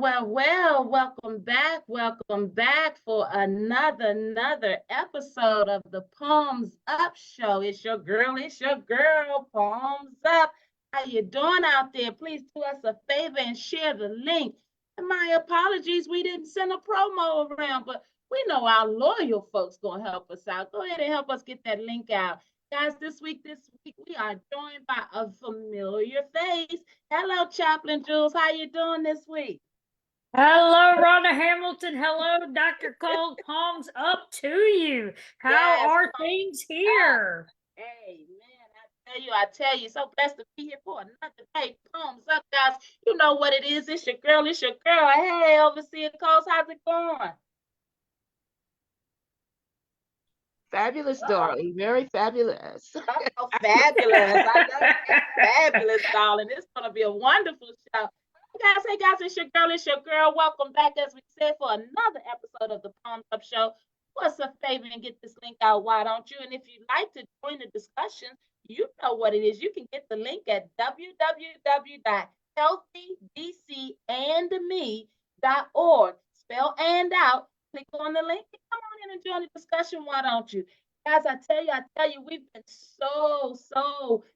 Welcome back. Welcome back for another episode of the Palms Up Show. It's your girl, Palms Up. How you doing out there? Please do us a favor and share the link. And my apologies, we didn't send a promo around, but we know our loyal folks gonna help us out. Go ahead and help us get that link out. Guys, this week we are joined by a familiar face. Hello, Chaplain Jules. How you doing this week? Hello, Rhonda Hamilton. Hello, Dr. Cole. Palms up to you. How Yes, are things here? hey, man, I tell you, so blessed to be here for another day. Palms up, guys. You know what it is. It's your girl. Hey, Overseer Coles, how's it going? Fabulous, darling. Very fabulous. Oh, fabulous. I know fabulous, darling. It's going to be a wonderful show. Hey guys, it's your girl. Welcome back, as we said, for another episode of the Palms Up Show. Do us a favor and get this link out, why don't you? And if you'd like to join the discussion, you know what it is. You can get the link at www.healthydcandme.org. Spell and out. Click on the link and come on in and join the discussion, why don't you? Guys, I tell you, we've been so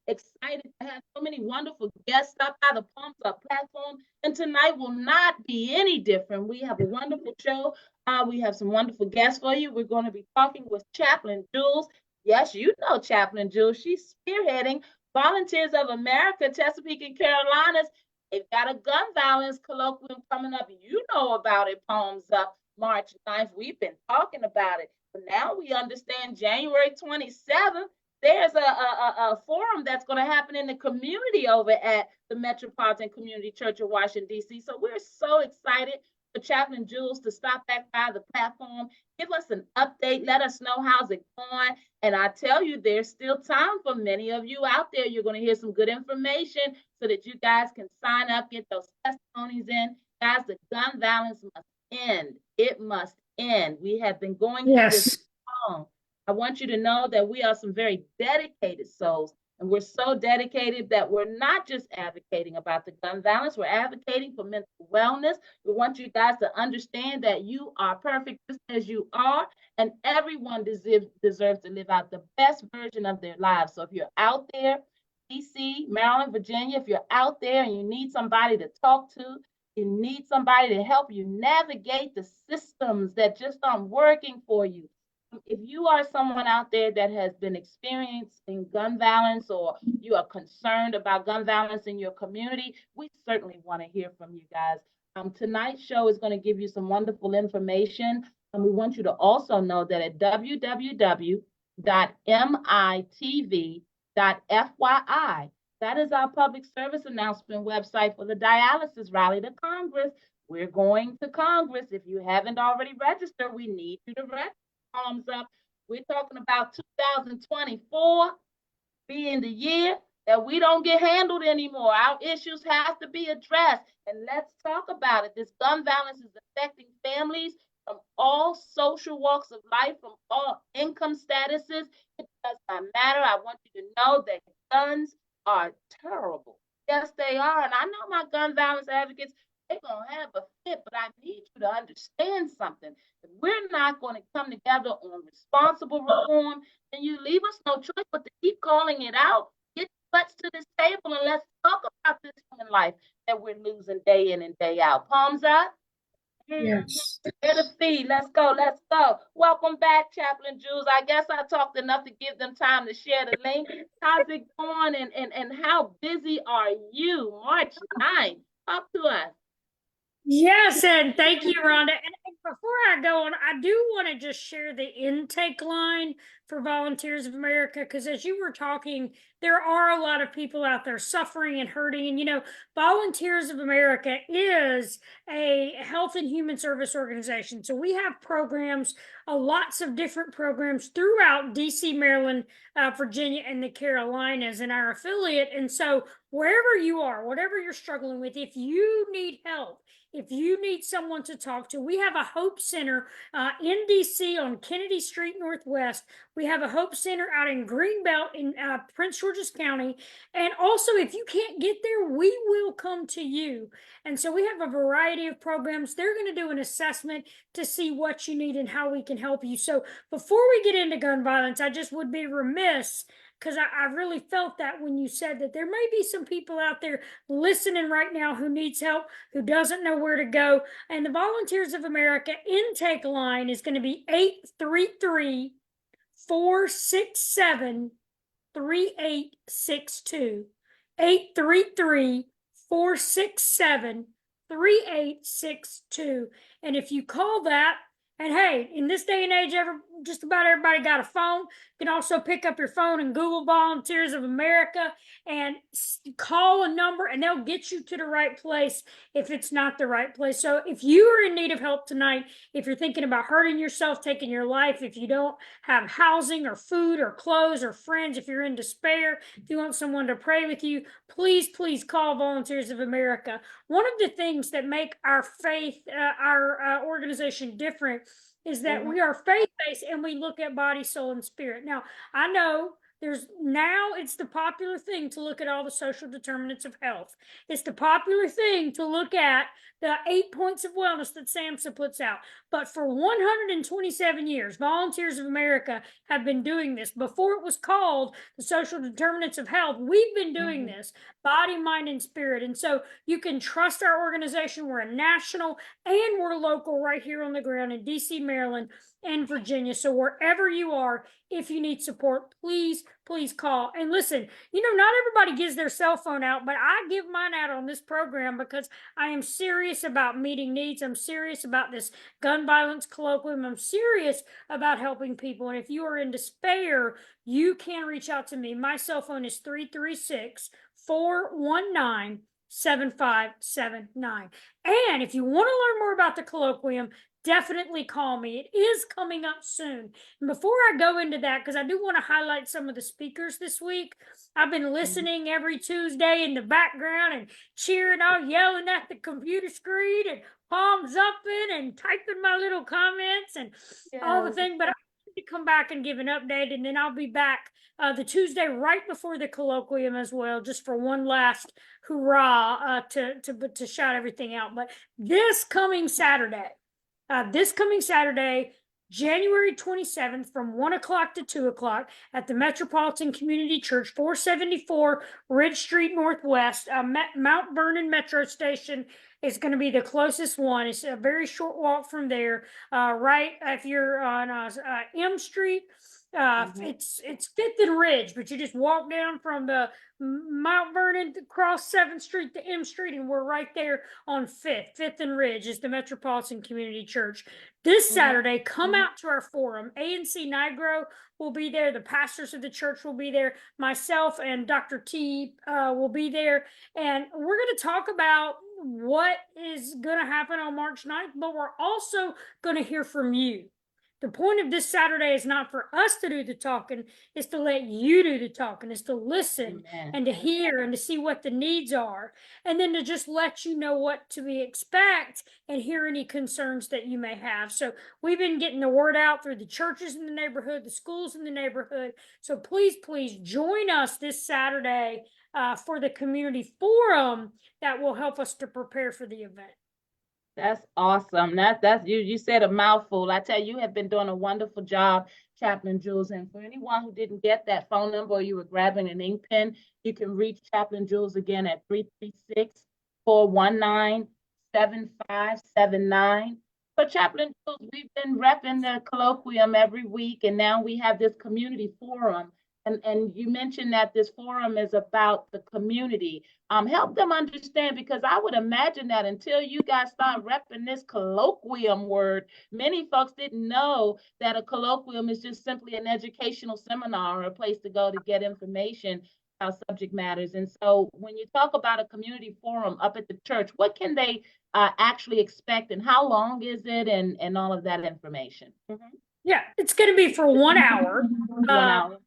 excited to have so many wonderful guests stop by the Palms Up platform. And tonight will not be any different. We have a wonderful show. We have some wonderful guests for you. We're going to be talking with Chaplain Jules. Yes, you know Chaplain Jules. She's spearheading Volunteers of America, Chesapeake and Carolinas. They've got a gun violence colloquium coming up. You know about it, Palms Up, March 9th. We've been talking about it. But now we understand January 27th, there's a forum that's going to happen in the community over at the Metropolitan Community Church of Washington, D.C. So we're so excited for Chaplain Jules to stop back by the platform, give us an update, let us know how's it going. And I tell you, there's still time for many of you out there. You're going to hear some good information so that you guys can sign up, get those testimonies in. Guys, the gun violence must end. It must end. We have been going through this long. I want you to know that we are some very dedicated souls, and we're so dedicated that we're not just advocating about the gun violence, we're advocating for mental wellness. We want you guys to understand that you are perfect just as you are, and everyone deserves to live out the best version of their lives. So if you're out there, DC, Maryland, Virginia, if you're out there and you need somebody to talk to, you need somebody to help you navigate the systems that just aren't working for you. If you are someone out there that has been experiencing gun violence, or you are concerned about gun violence in your community, we certainly want to hear from you guys. Tonight's show is going to give you some wonderful information. And we want you to also know that at www.mitv.fyi, that is our public service announcement website for the dialysis rally to Congress. We're going to Congress. If you haven't already registered, we need you to register. Palms up. We're talking about 2024 being the year that we don't get handled anymore. Our issues have to be addressed. And let's talk about it. This gun violence is affecting families from all social walks of life, from all income statuses. It does not matter. I want you to know that guns are terrible. Yes, they are. And I know my gun violence advocates, they're going to have a fit, but I need you to understand something. If we're not going to come together on responsible reform, then you leave us no choice but to keep calling it out. Get butts to this table and let's talk about this human life that we're losing day in and day out. Palms up. Yes. Get a feed. Let's go. Welcome back, Chaplain Jules. I guess I talked enough to give them time to share the link. How's it going, and how busy are you? March 9th. Talk to us. Yes, and thank you, Rhonda. And before I go on, I do want to just share the intake line for Volunteers of America, because as you were talking, there are a lot of people out there suffering and hurting. And, you know, Volunteers of America is a health and human service organization. So we have programs, lots of different programs throughout DC, Maryland, Virginia, and the Carolinas in our affiliate. And so wherever you are, whatever you're struggling with, if you need help, if you need someone to talk to, we have a Hope Center in DC on Kennedy Street Northwest. We have a Hope Center out in Greenbelt in Prince George's County. And also, if you can't get there, we will come to you. And so we have a variety of programs. They're going to do an assessment to see what you need and how we can help you. So before we get into gun violence, I just would be remiss, because I really felt that when you said that there may be some people out there listening right now who needs help, who doesn't know where to go. And the Volunteers of America intake line is going to be 833-467-3862. 833-467-3862. And if you call that, and hey, in this day and age, just about everybody got a phone. You can also pick up your phone and Google Volunteers of America and call a number, and they'll get you to the right place if it's not the right place. So if you are in need of help tonight, if you're thinking about hurting yourself, taking your life, if you don't have housing or food or clothes or friends, if you're in despair, if you want someone to pray with you, please, please call Volunteers of America. One of the things that make our faith, our organization different is that we are faith-based and we look at body, soul, and spirit. Now, I know it's the popular thing to look at all the social determinants of health. It's the popular thing to look at the 8 points of wellness that SAMHSA puts out. But for 127 years, Volunteers of America have been doing this. Before it was called the social determinants of health, we've been doing this, body, mind, and spirit. And so you can trust our organization. We're a national and we're local right here on the ground in DC, Maryland, and Virginia. So wherever you are, if you need support, please, please call. And listen, not everybody gives their cell phone out, but I give mine out on this program because I am serious about meeting needs. I'm serious about this gun violence colloquium. I'm serious about helping people. And if you are in despair, you can reach out to me. My cell phone is 336-419-7579. And if you want to learn more about the colloquium, definitely call me. It is coming up soon. And before I go into that, because I do want to highlight some of the speakers this week, I've been listening every Tuesday in the background and cheering out, yelling at the computer screen and palms up and typing my little comments and all the things. But I need to come back and give an update, and then I'll be back the Tuesday right before the colloquium as well, just for one last hurrah to shout everything out. But this coming Saturday, January 27th, from 1 o'clock to 2 o'clock at the Metropolitan Community Church, 474 Ridge Street Northwest, Mount Vernon Metro Station is going to be the closest one. It's a very short walk from there. Right if you're on M Street, it's 5th and Ridge, but you just walk down from the Mount Vernon, cross 7th Street to M Street, and we're right there on 5th and Ridge is the Metropolitan Community Church. This Saturday, come out to our forum. ANC Nigro will be there. The pastors of the church will be there. Myself and Dr. T will be there. And we're going to talk about what is going to happen on March 9th, but we're also going to hear from you. The point of this Saturday is not for us to do the talking, it's to let you do the talking, it's to listen and to hear and to see what the needs are, and then to just let you know what to expect and hear any concerns that you may have. So we've been getting the word out through the churches in the neighborhood, the schools in the neighborhood. So please, please join us this Saturday for the community forum that will help us to prepare for the event. That's awesome. That's you said a mouthful. I tell you, you have been doing a wonderful job, Chaplain Jules. And for anyone who didn't get that phone number or you were grabbing an ink pen, you can reach Chaplain Jules again at 336-419-7579. But Chaplain Jules, we've been repping the colloquium every week, and now we have this community forum. And you mentioned that this forum is about the community. Help them understand, because I would imagine that until you guys start repping this colloquium word, many folks didn't know that a colloquium is just simply an educational seminar or a place to go to get information about subject matters. And so when you talk about a community forum up at the church, what can they actually expect, and how long is it, and all of that information? Yeah, it's going to be for 1 hour. 1 hour.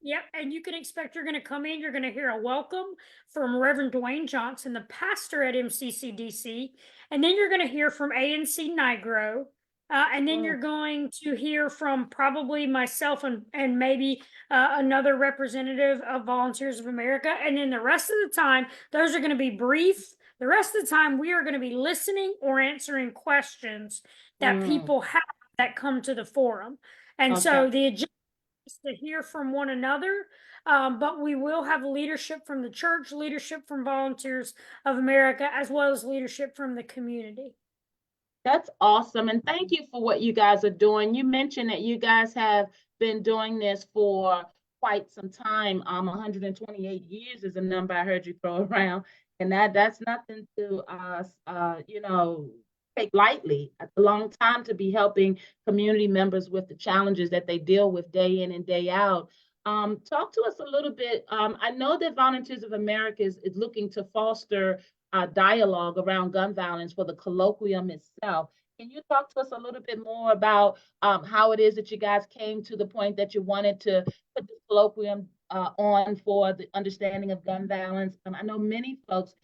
Yep, and you can expect you're going to come in, you're going to hear a welcome from Reverend Dwayne Johnson, the pastor at MCCDC, and then you're going to hear from ANC Nigro, And then you're going to hear from probably myself and maybe another representative of Volunteers of America. And then the rest of the time, those are going to be brief. The rest of the time, we are going to be listening or answering questions that people have that come to the forum. And so the agenda is to hear from one another, but we will have leadership from the church, leadership from Volunteers of America, as well as leadership from the community. That's awesome. And thank you for what you guys are doing. You mentioned that you guys have been doing this for quite some time. 128 years is a number I heard you throw around. And that's nothing to take lightly. It's a long time to be helping community members with the challenges that they deal with day in and day out. Talk to us a little bit. I know that Volunteers of America is looking to foster dialogue around gun violence for the colloquium itself. Can you talk to us a little bit more about how it is that you guys came to the point that you wanted to put the colloquium on for the understanding of gun violence? I know many folks,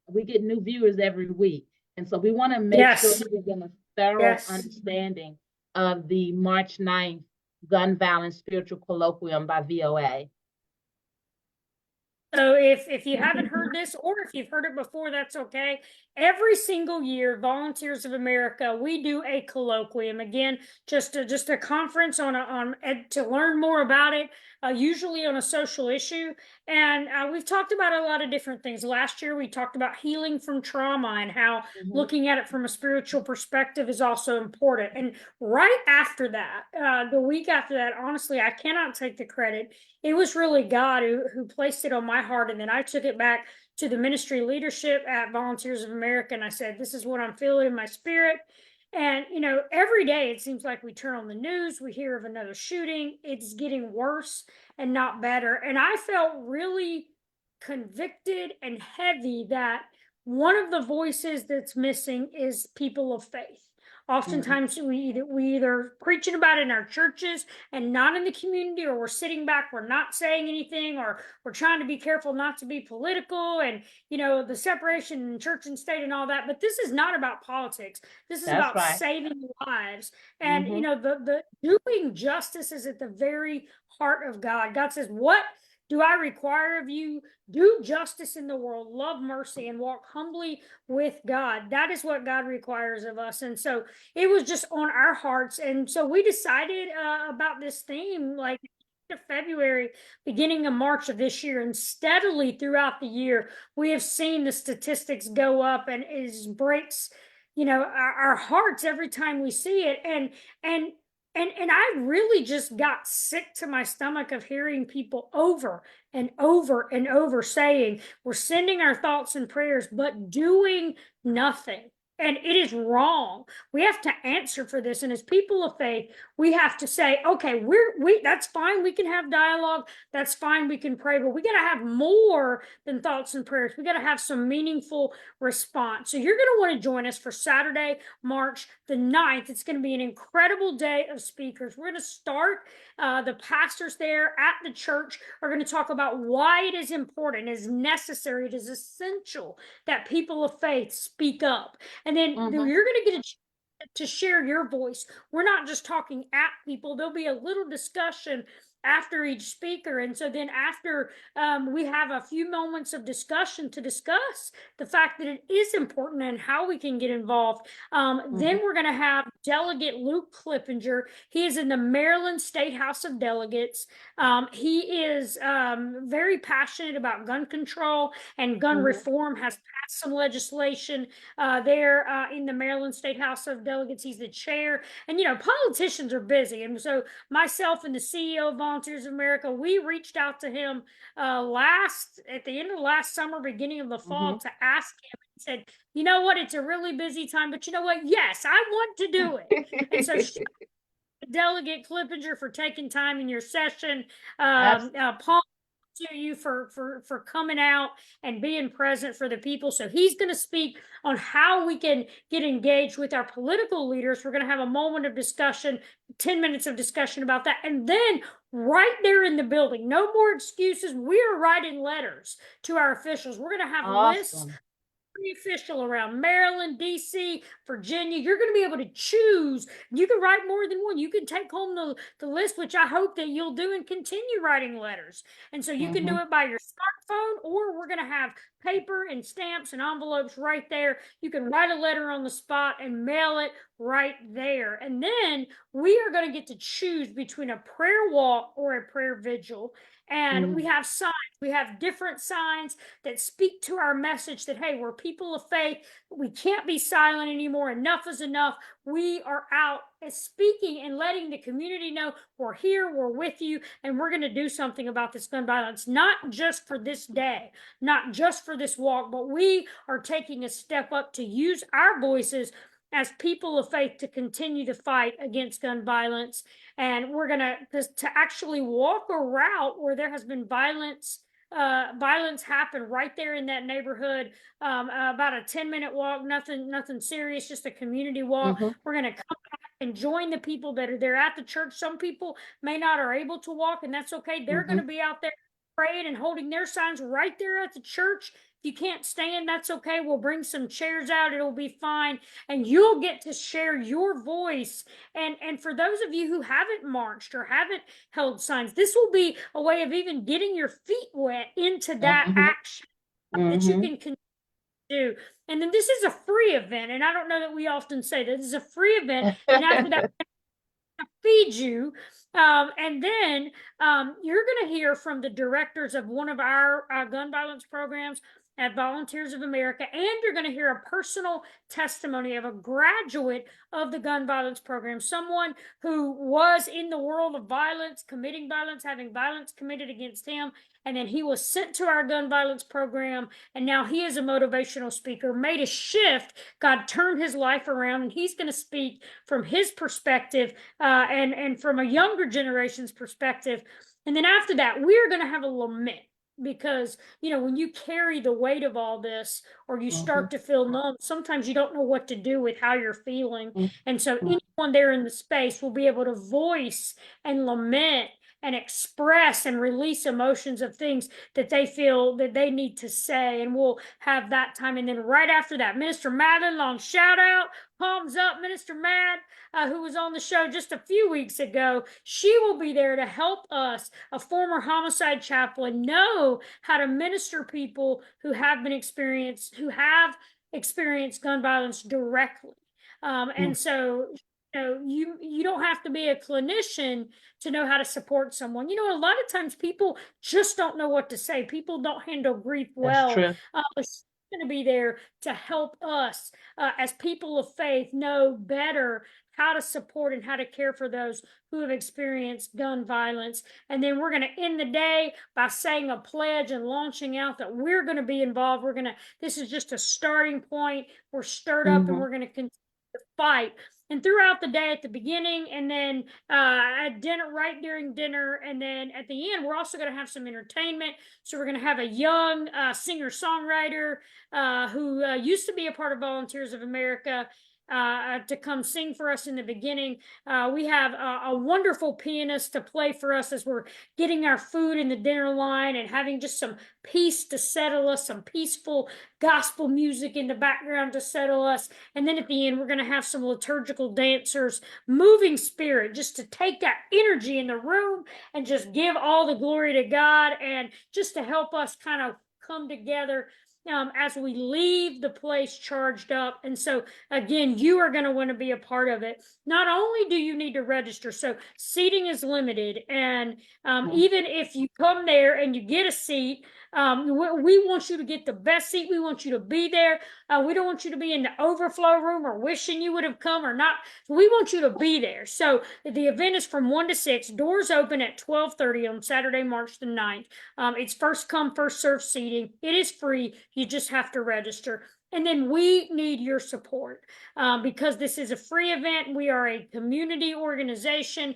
we get new viewers every week. And so we want to make sure that we get a thorough understanding of the March 9th Gun Violence Spiritual Colloquium by VOA. So if you haven't heard this, or if you've heard it before, that's okay. Every single year, Volunteers of America, we do a colloquium. Again, just a conference to learn more about it, usually on a social issue. And we've talked about a lot of different things. Last year, we talked about healing from trauma and how looking at it from a spiritual perspective is also important. And right after that, the week after that, honestly, I cannot take the credit. It was really God who placed it on my heart. And then I took it back to the ministry leadership at Volunteers of America. And I said, this is what I'm feeling in my spirit. And, every day it seems like we turn on the news, we hear of another shooting. It's getting worse and not better. And I felt really convicted and heavy that one of the voices that's missing is people of faith. Oftentimes we either preaching about it in our churches and not in the community, or we're sitting back, we're not saying anything, or we're trying to be careful not to be political, and the separation in church and state and all that. But this is not about politics. This is about saving lives. And the doing justice is at the very heart of God. God says, what do I require of you? Do justice in the world, love mercy, and walk humbly with God. That is what God requires of us. And so it was just on our hearts. And so we decided about this theme like February, beginning of March of this year, and steadily throughout the year, we have seen the statistics go up, and it breaks, our hearts every time we see it. And I really just got sick to my stomach of hearing people over and over and over saying, we're sending our thoughts and prayers, but doing nothing. And it is wrong. We have to answer for this. And as people of faith, we have to say, okay, that's fine. We can have dialogue. That's fine. We can pray, but we got to have more than thoughts and prayers. We got to have some meaningful response. So you're going to want to join us for Saturday, March the 9th. It's going to be an incredible day of speakers. We're going to start, the pastors there at the church are going to talk about why it is important, it is necessary, it is essential that people of faith speak up. And then you're going to get a chance to share your voice. We're not just talking at people. There'll be a little discussion after each speaker. And so then after we have a few moments of discussion to discuss the fact that it is important and how we can get involved. Then we're going to have Delegate Luke Clippinger. He is in the Maryland State House of Delegates. He is very passionate about gun control and gun reform, has passed some legislation there in the Maryland State House of Delegates. He's the chair. And, politicians are busy. And so myself and the CEO of Volunteers of America, we reached out to him at the end of last summer, beginning of the fall, to ask him, and said, you know what, it's a really busy time, but you know what, yes, I want to do it. And so Delegate Clippinger for taking time in your session. Paul, to you for coming out and being present for the people. So he's going to speak on how we can get engaged with our political leaders. We're going to have a moment of discussion, 10 minutes of discussion about that. And then right there in the building, no more excuses. We are writing letters to our officials. We're going to have lists every official around Maryland, DC, Virginia. You're going to be able to choose. You can write more than one. You can take home the list, which I hope that you'll do and continue writing letters. And so you can do it by your smartphone, or we're going to have paper and stamps and envelopes right there. You can write a letter on the spot and mail it right there. And then we are going to get to choose between a prayer walk or a prayer vigil. And we have signs. We have different signs that speak to our message that, hey, we're people of faith. We can't be silent anymore. Enough is enough. We are out speaking and letting the community know we're here, we're with you, and we're going to do something about this gun violence, not just for this day, not just for this walk, but we are taking a step up to use our voices as people of faith to continue to fight against gun violence. And we're going to actually walk a route where there has been violence happen right there in that neighborhood. About a 10-minute walk, nothing serious, just a community walk. We're going to come back and join the people that are there at the church. Some people may not are able to walk, and that's okay. They're going to be out there praying and holding their signs right there at the church. If you can't stand, that's okay. We'll bring some chairs out. It'll be fine. And you'll get to share your voice. And for those of you who haven't marched or haven't held signs, this will be a way of even getting your feet wet into that action that you can do. And then this is a free event. And I don't know that we often say that this is a free event. And after that, feed you. And then you're going to hear from the directors of one of our gun violence programs at Volunteers of America, and you're going to hear a personal testimony of a graduate of the gun violence program, someone who was in the world of violence, committing violence, having violence committed against him, and then he was sent to our gun violence program, and now he is a motivational speaker, made a shift. God turned his life around, and he's going to speak from his perspective and from a younger generation's perspective. And then after that, we're going to have a lament. Because, you know, when you carry the weight of all this, or you start to feel numb, sometimes you don't know what to do with how you're feeling. And so anyone there in the space will be able to voice and lament and express and release emotions of things that they feel that they need to say. And we'll have that time. And then right after that, Minister Madeline, long shout out, palms up, Minister Mad, who was on the show just a few weeks ago. She will be there to help us, a former homicide chaplain, know how to minister people who have experienced gun violence directly. And so you don't have to be a clinician to know how to support someone. You know, a lot of times people just don't know what to say. People don't handle grief well. She's going to be there to help us as people of faith know better how to support and how to care for those who have experienced gun violence. And then we're going to end the day by saying a pledge and launching out that we're going to be involved. This is just a starting point. We're stirred up and we're going to continue to fight. And throughout the day at the beginning, and then at dinner, right during dinner, and then at the end, we're also going to have some entertainment. So we're going to have a young singer-songwriter who used to be a part of Volunteers of America to come sing for us in the beginning. We have a wonderful pianist to play for us as we're getting our food in the dinner line and having just some peace to settle us, some peaceful gospel music in the background to settle us. And then at the end, we're going to have some liturgical dancers, moving spirit, just to take that energy in the room and just give all the glory to God, and just to help us kind of come together as we leave the place charged up. And so again, you are going to want to be a part of it. Not only do you need to register, so seating is limited, and even if you come there and you get a seat, we want you to get the best seat. We want you to be there. We don't want you to be in the overflow room or wishing you would have come or not. We want you to be there. So the event is from 1 to 6. Doors open at 12:30 on Saturday, March the 9th. It's first come, first served seating. It is free. You just have to register. And then we need your support because this is a free event. We are a community organization.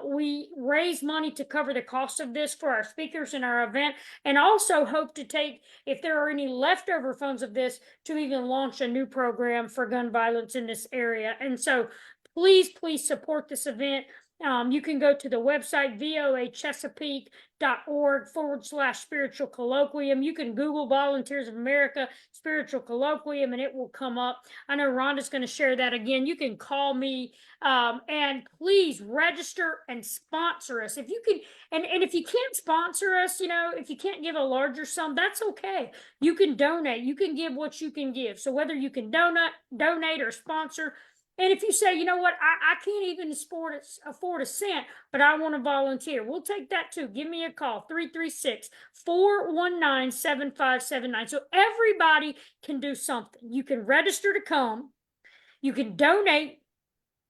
We raise money to cover the cost of this for our speakers and our event, and also hope to take, if there are any leftover funds of this, to even launch a new program for gun violence in this area. And so please support this event. You can go to the website voachesapeake.org/spiritual colloquium. You can Google Volunteers of America Spiritual Colloquium and it will come up. I know Rhonda's going to share that again. You can call me and please register and sponsor us. If you can, and if you can't sponsor us, if you can't give a larger sum, that's okay. You can donate. You can give what you can give. So whether you can donate or sponsor. And if you say, you know what, I can't even afford a cent, but I want to volunteer, we'll take that too. Give me a call, 336-419-7579. So everybody can do something. You can register to come, you can donate,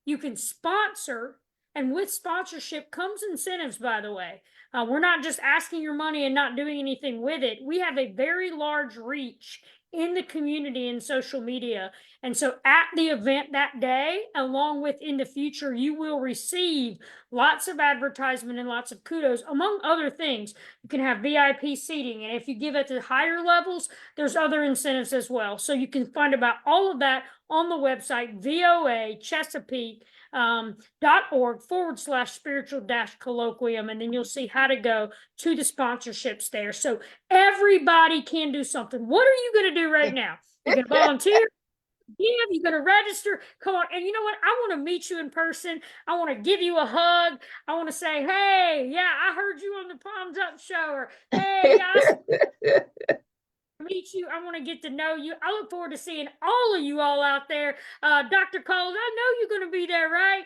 you can sponsor, and with sponsorship comes incentives, by the way. We're not just asking your money and not doing anything with it. We have a very large reach in the community and social media. And so at the event that day, along with in the future, you will receive lots of advertisement and lots of kudos, among other things. You can have VIP seating. And if you give it to higher levels, there's other incentives as well. So you can find about all of that on the website, voachesapeake.org/spiritual-colloquium. And then you'll see how to go to the sponsorships there. So everybody can do something. What are you going to do right now? You're going to volunteer? Yeah, you're going to register. Come on. And you know what? I want to meet you in person. I want to give you a hug. I want to say, hey, yeah, I heard you on the Palms Up show. Or, hey, I meet you. I want to get to know you. I look forward to seeing all of you all out there. Dr. Coles, I know you're going to be there, right?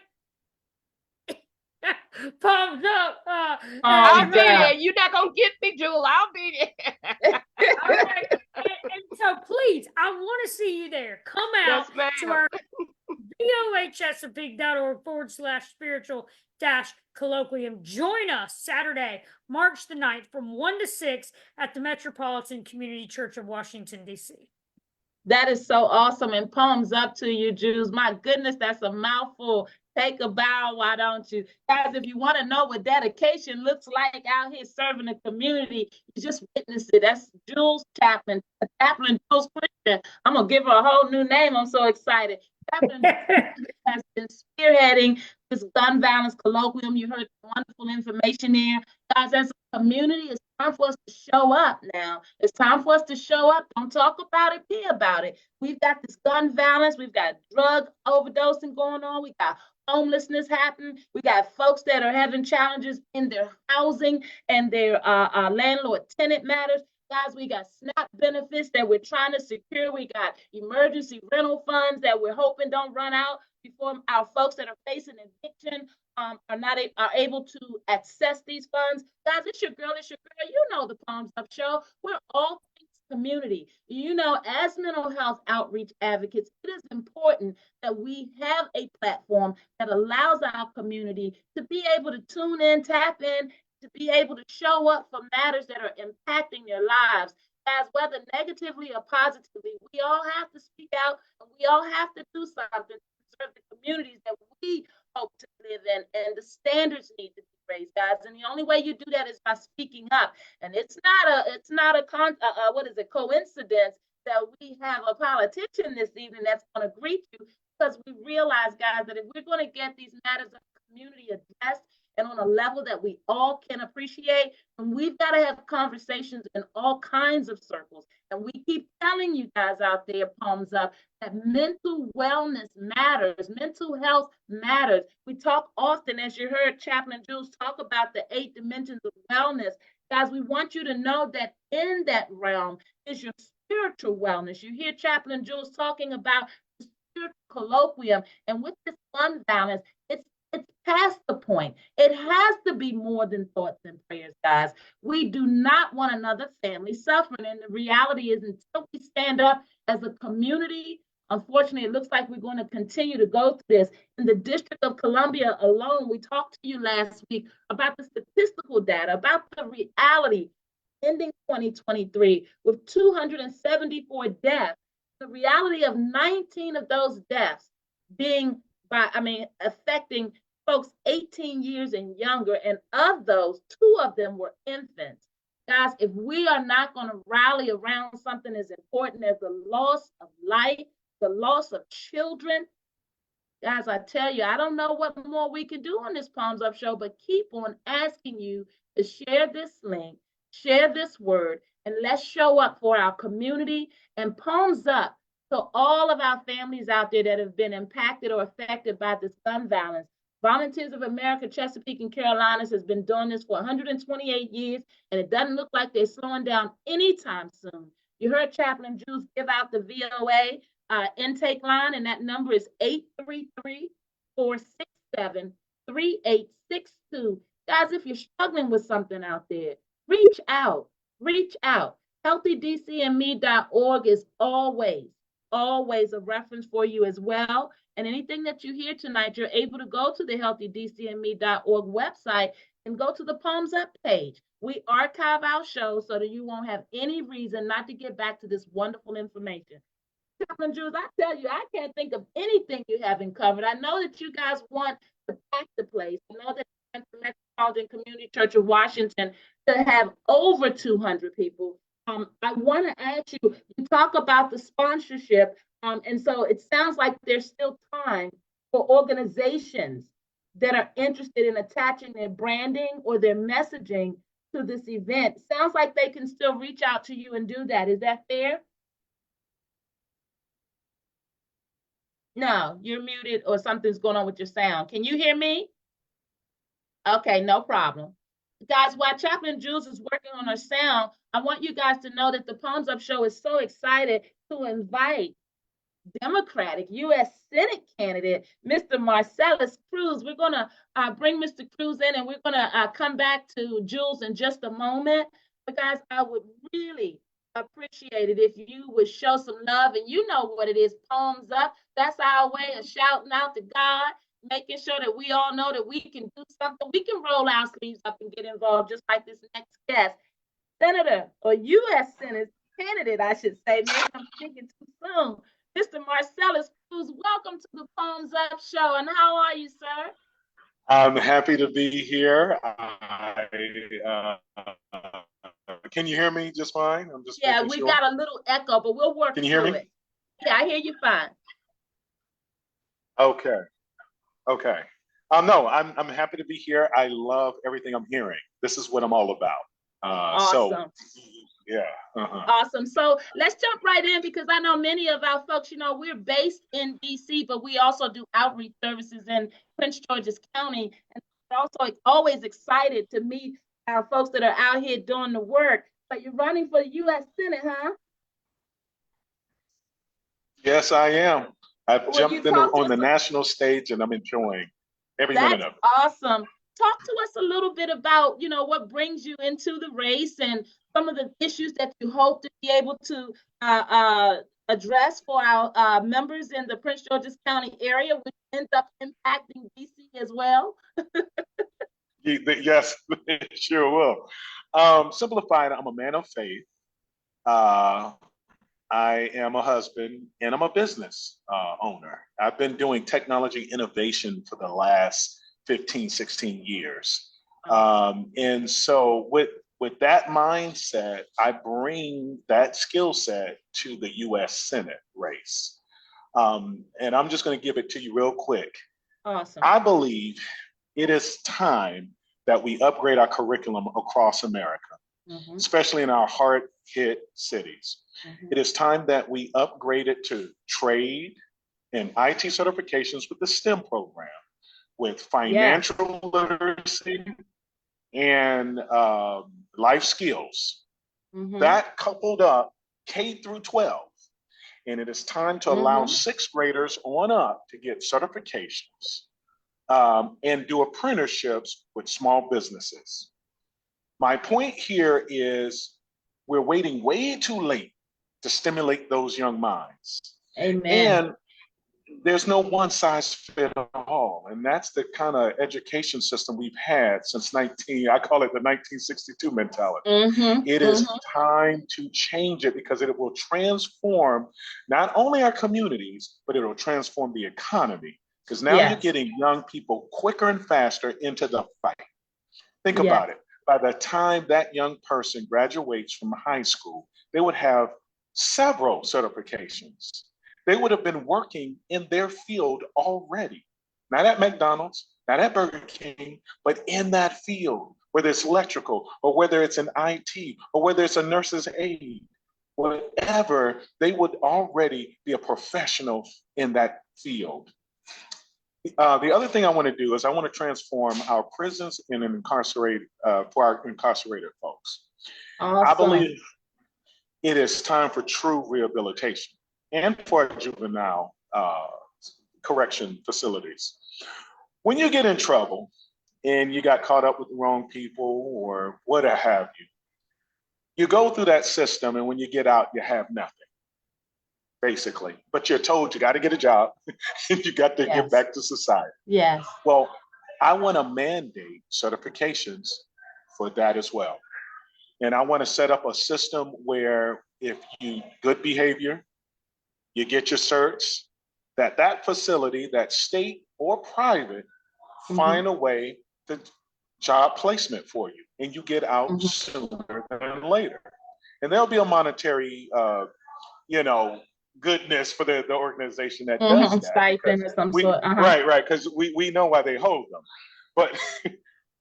Palms up. I'll be there. You're not going to get me, Jewel. I'll be there. All right. And so please, I want to see you there. Come out to our voachesapeake.org/spiritual-colloquium. Join us Saturday, March the 9th from 1 to 6 at the Metropolitan Community Church of Washington, D.C. That is so awesome. And palms up to you, Jews. My goodness, that's a mouthful. Take a bow, why don't you? Guys, if you want to know what dedication looks like out here serving the community, you just witness it. That's Jules Chaplain, Chaplain Jules Christian. I'm going to give her a whole new name. I'm so excited. Chaplain has been spearheading this gun violence colloquium. You heard wonderful information there. Guys, as a community, it's time for us to show up now. It's time for us to show up. Don't talk about it, be about it. We've got this gun violence. We've got drug overdosing going on. We got homelessness happening. We got folks that are having challenges in their housing and their landlord-tenant matters. Guys, we got SNAP benefits that we're trying to secure. We got emergency rental funds that we're hoping don't run out before our folks that are facing eviction are able to access these funds. Guys, it's your girl. You know the Palms Up Show. We're all things community. You know, as mental health outreach advocates, it is important that we have a platform that allows our community to be able to tune in, tap in, to be able to show up for matters that are impacting their lives. As whether negatively or positively, we all have to speak out and we all have to do something to serve the communities that we hope to live in, and the standards need to be raised, guys. And the only way you do that is by speaking up. And it's not a coincidence that we have a politician this evening that's going to greet you, because we realize, guys, that if we're going to get these matters of the community addressed and on a level that we all can appreciate, and we've got to have conversations in all kinds of circles. And we keep telling you guys out there, palms up, that mental wellness matters, mental health matters. We talk often, as you heard Chaplain Jules talk about the 8 dimensions of wellness. Guys, we want you to know that in that realm is your spiritual wellness. You hear Chaplain Jules talking about the spiritual colloquium, and with this gun violence, it's past the point. It has to be more than thoughts and prayers, guys. We do not want another family suffering. And the reality is, until we stand up as a community, unfortunately, it looks like we're going to continue to go through this. In the District of Columbia alone, we talked to you last week about the statistical data, about the reality ending 2023 with 274 deaths. The reality of 19 of those deaths being affecting folks 18 years and younger, and of those, 2 of them were infants. Guys, if we are not going to rally around something as important as the loss of life, the loss of children, Guys, I tell you, I don't know what more we can do on this Palms Up show, but keep on asking you to share this link, share this word, and let's show up for our community and palms up to all of our families out there that have been impacted or affected by this gun violence. Volunteers of America, Chesapeake and Carolinas has been doing this for 128 years, and it doesn't look like they're slowing down anytime soon. You heard Chaplain Jules give out the VOA intake line, and that number is 833-467-3862. Guys, if you're struggling with something out there, reach out. Reach out. HealthyDCME.org is always a reference for you as well. And anything that you hear tonight, you're able to go to the HealthyDCME.org website and go to the Palms Up page. We archive our shows so that you won't have any reason not to get back to this wonderful information. Chaplain Jules, I tell you, I can't think of anything you haven't covered. I know that you guys want to pack the place. I know that the Metropolitan Community Church of Washington to have over 200 people. I want to ask you, you talk about the sponsorship, and so it sounds like there's still time for organizations that are interested in attaching their branding or their messaging to this event. Sounds like they can still reach out to you and do that. Is that fair? No, you're muted or something's going on with your sound. Can you hear me? Okay, no problem. Guys, while Chaplain Jules is working on her sound, I want you guys to know that the Palms Up show is so excited to invite Democratic U.S. Senate candidate, Mr. Marcellus Cruz. We're going to bring Mr. Cruz in, and we're going to come back to Jules in just a moment. But guys, I would really appreciate it if you would show some love, and you know what it is, palms up. That's our way of shouting out to God, making sure that we all know that we can do something. We can roll our sleeves up and get involved, just like this next guest, Senator or U.S. Senate candidate, I should say. Maybe I'm thinking too soon. Mr. Marcellus Cruz, welcome to the Palms Up show, and how are you, sir? I'm happy to be here. Can you hear me just fine? I'm just we sure. Got a little echo, but we'll work. Can you hear me? It. Yeah, I hear you fine. Okay. No, I'm happy to be here. I love everything I'm hearing. This is what I'm all about. Awesome. Yeah. Awesome. So let's jump right in, because I know many of our folks, we're based in DC, but we also do outreach services in Prince George's County. And also always excited to meet our folks that are out here doing the work. But you're running for the U.S. Senate, huh? Yes, I am. I've jumped on the national stage, and I'm enjoying every minute of it. Awesome. Talk to us a little bit about, what brings you into the race and some of the issues that you hope to be able to address for our members in the Prince George's County area, which ends up impacting DC as well. Yes, it sure will. Simplified, I'm a man of faith. I am a husband, and I'm a business owner. I've been doing technology innovation for the last 15, 16 years. And so with that mindset, I bring that skill set to the U.S. Senate race. And I'm just going to give it to you real quick. Awesome. I believe it is time that we upgrade our curriculum across America, especially in our hard-hit cities. It is time that we upgrade it to trade and IT certifications with the STEM program, with financial literacy and life skills. That coupled up K through 12. And it is time to allow sixth graders on up to get certifications and do apprenticeships with small businesses. My point here is we're waiting way too late to stimulate those young minds. Amen. And there's no one size fit all. And that's the kind of education system we've had since I call it the 1962 mentality. It is time to change it, because it will transform not only our communities, but it will transform the economy. Because now you're getting young people quicker and faster into the fight. Think about it. By the time that young person graduates from high school, they would have several certifications. they would have been working in their field already. Not at McDonald's, not at Burger King, but in that field, whether it's electrical or whether it's an IT or whether it's a nurse's aide, whatever, they would already be a professional in that field. The other thing I want to do is I want to transform our prisons and incarcerate for our incarcerated folks. Awesome. I believe it is time for true rehabilitation and for juvenile correction facilities. When you get in trouble and you got caught up with the wrong people or what have you, you go through that system, and when you get out, you have nothing, basically. But you're told you got to get a job and you got to get back to society. Yes. Well, I want to mandate certifications for that as well. And I want to set up a system where if you good behavior, you get your certs, that facility, that state or private, find a way to job placement for you, and you get out sooner than later. And there'll be a monetary, goodness for the organization that does that. Stipend of some sort. Right, because we know why they hold them.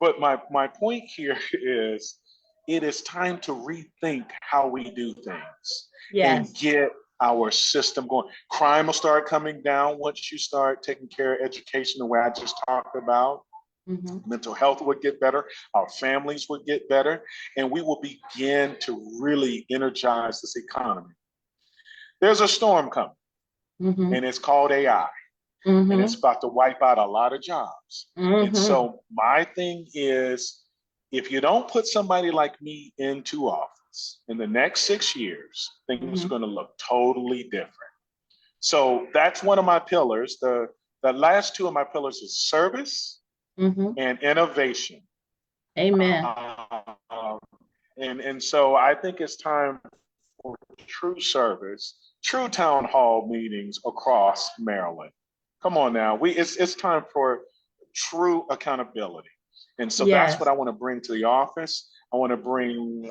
But my point here is, it is time to rethink how we do things and get our system going. Crime will start coming down once you start taking care of education the way I just talked about. Mental health would get better, our families would get better, and we will begin to really energize this economy. There's a storm coming, and it's called AI, and it's about to wipe out a lot of jobs. And so my thing is, if you don't put somebody like me into office in the next 6 years, things are going to look totally different. So that's one of my pillars. The last two of my pillars is service and innovation. Amen. And so I think it's time for true service, true town hall meetings across Maryland. Come on now, it's time for true accountability. And so that's what I want to bring to the office. I want to bring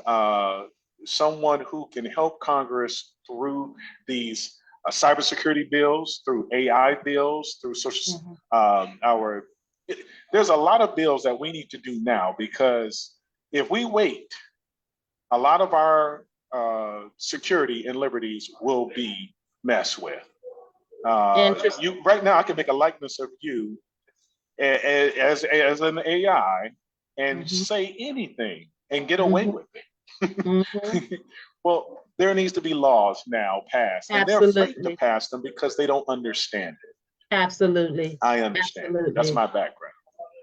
someone who can help Congress through these cybersecurity bills, through AI bills, through social, there's a lot of bills that we need to do now, because if we wait, a lot of our security and liberties will be messed with. Right now, I can make a likeness of you as an AI and say anything and get away with it. Well, there needs to be laws now passed, and they're afraid to pass them because they don't understand it. Absolutely. I understand. That's my background.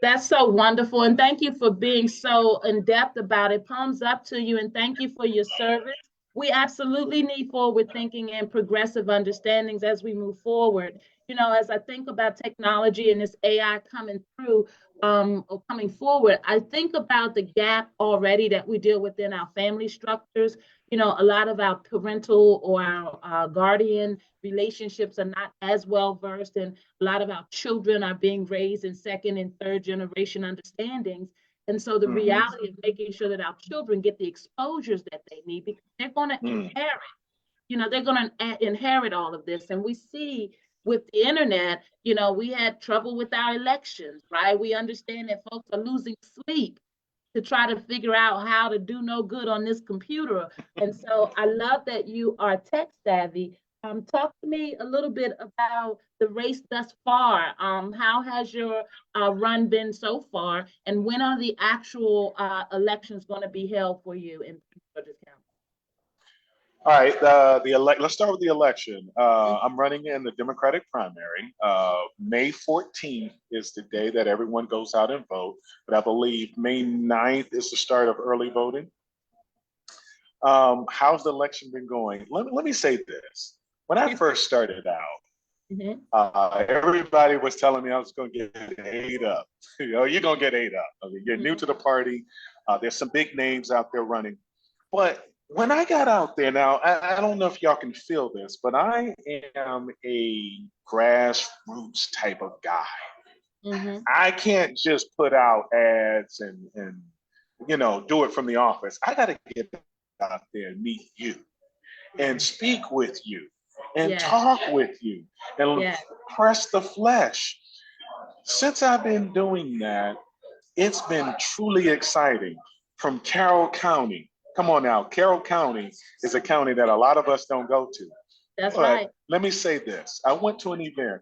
That's so wonderful. And thank you for being so in depth about it. Palms up to you, and thank you for your service. We absolutely need forward thinking and progressive understandings as we move forward. You know, as I think about technology and this AI coming through, or coming forward, I think about the gap already that we deal with in our family structures. You know, a lot of our parental or our guardian relationships are not as well versed, and a lot of our children are being raised in second and third generation understandings. And so the reality of making sure that our children get the exposures that they need, because they're going to inherit, they're going to inherit all of this. And we see with the internet, we had trouble with our elections, right? We understand that folks are losing sleep to try to figure out how to do no good on this computer. And so I love that you are tech savvy. Talk to me a little bit about the race thus far. How has your run been so far? And when are the actual elections going to be held for you in Georgia County? All right, let's start with the election. I'm running in the Democratic primary. May 14th is the day that everyone goes out and vote, but I believe May 9th is the start of early voting. How's the election been going? Let me say this. When I first started out, everybody was telling me I was going to get ate up. You're going to get ate up. I mean, you're new to the party. There's some big names out there running. But when I got out there, now, I don't know if y'all can feel this, but I am a grassroots type of guy. I can't just put out ads and do it from the office. I got to get out there and meet you and speak with you and Yes. talk with you and Yes. press the flesh. Since I've been doing that, it's been truly exciting. From Carroll County. Come on now, Carroll County is a county that a lot of us don't go to. That's But right. let me say this. I went to an event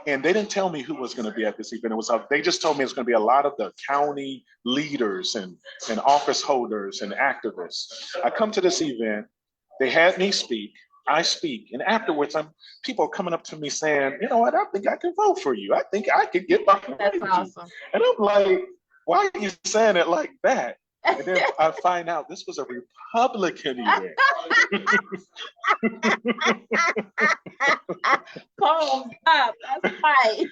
and they didn't tell me who was going to be at this event. They just told me it's going to be a lot of the county leaders and office holders and activists. I come to this event, they had me speak, I speak, and afterwards people are coming up to me saying, you know what, I think I can vote for you. I think I could get behind That's you. awesome. And I'm like, why are you saying it like that? And then I find out this was a Republican event. Palms up. That's right.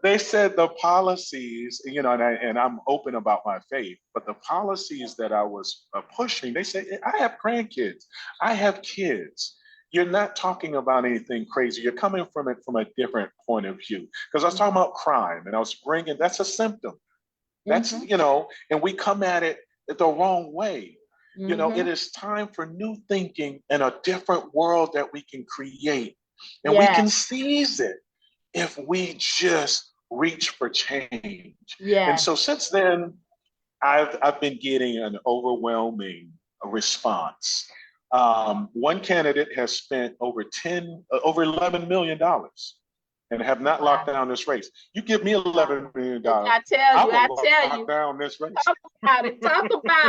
They said the policies, you know, and I'm open about my faith, but the policies that I was pushing, they say, I have grandkids, I have kids. You're not talking about anything crazy. You're coming from it from a different point of view. Because I was talking about crime and I was bringing, that's a symptom. That's, you know, and we come at it the wrong way. You know, it is time for new thinking and a different world that we can create. And we can seize it if we just reach for change. And so since then, I've been getting an overwhelming response. One candidate has spent over $11 million and have not locked down this race. You give me $11 million. I tell you. Lock down this race. Talk about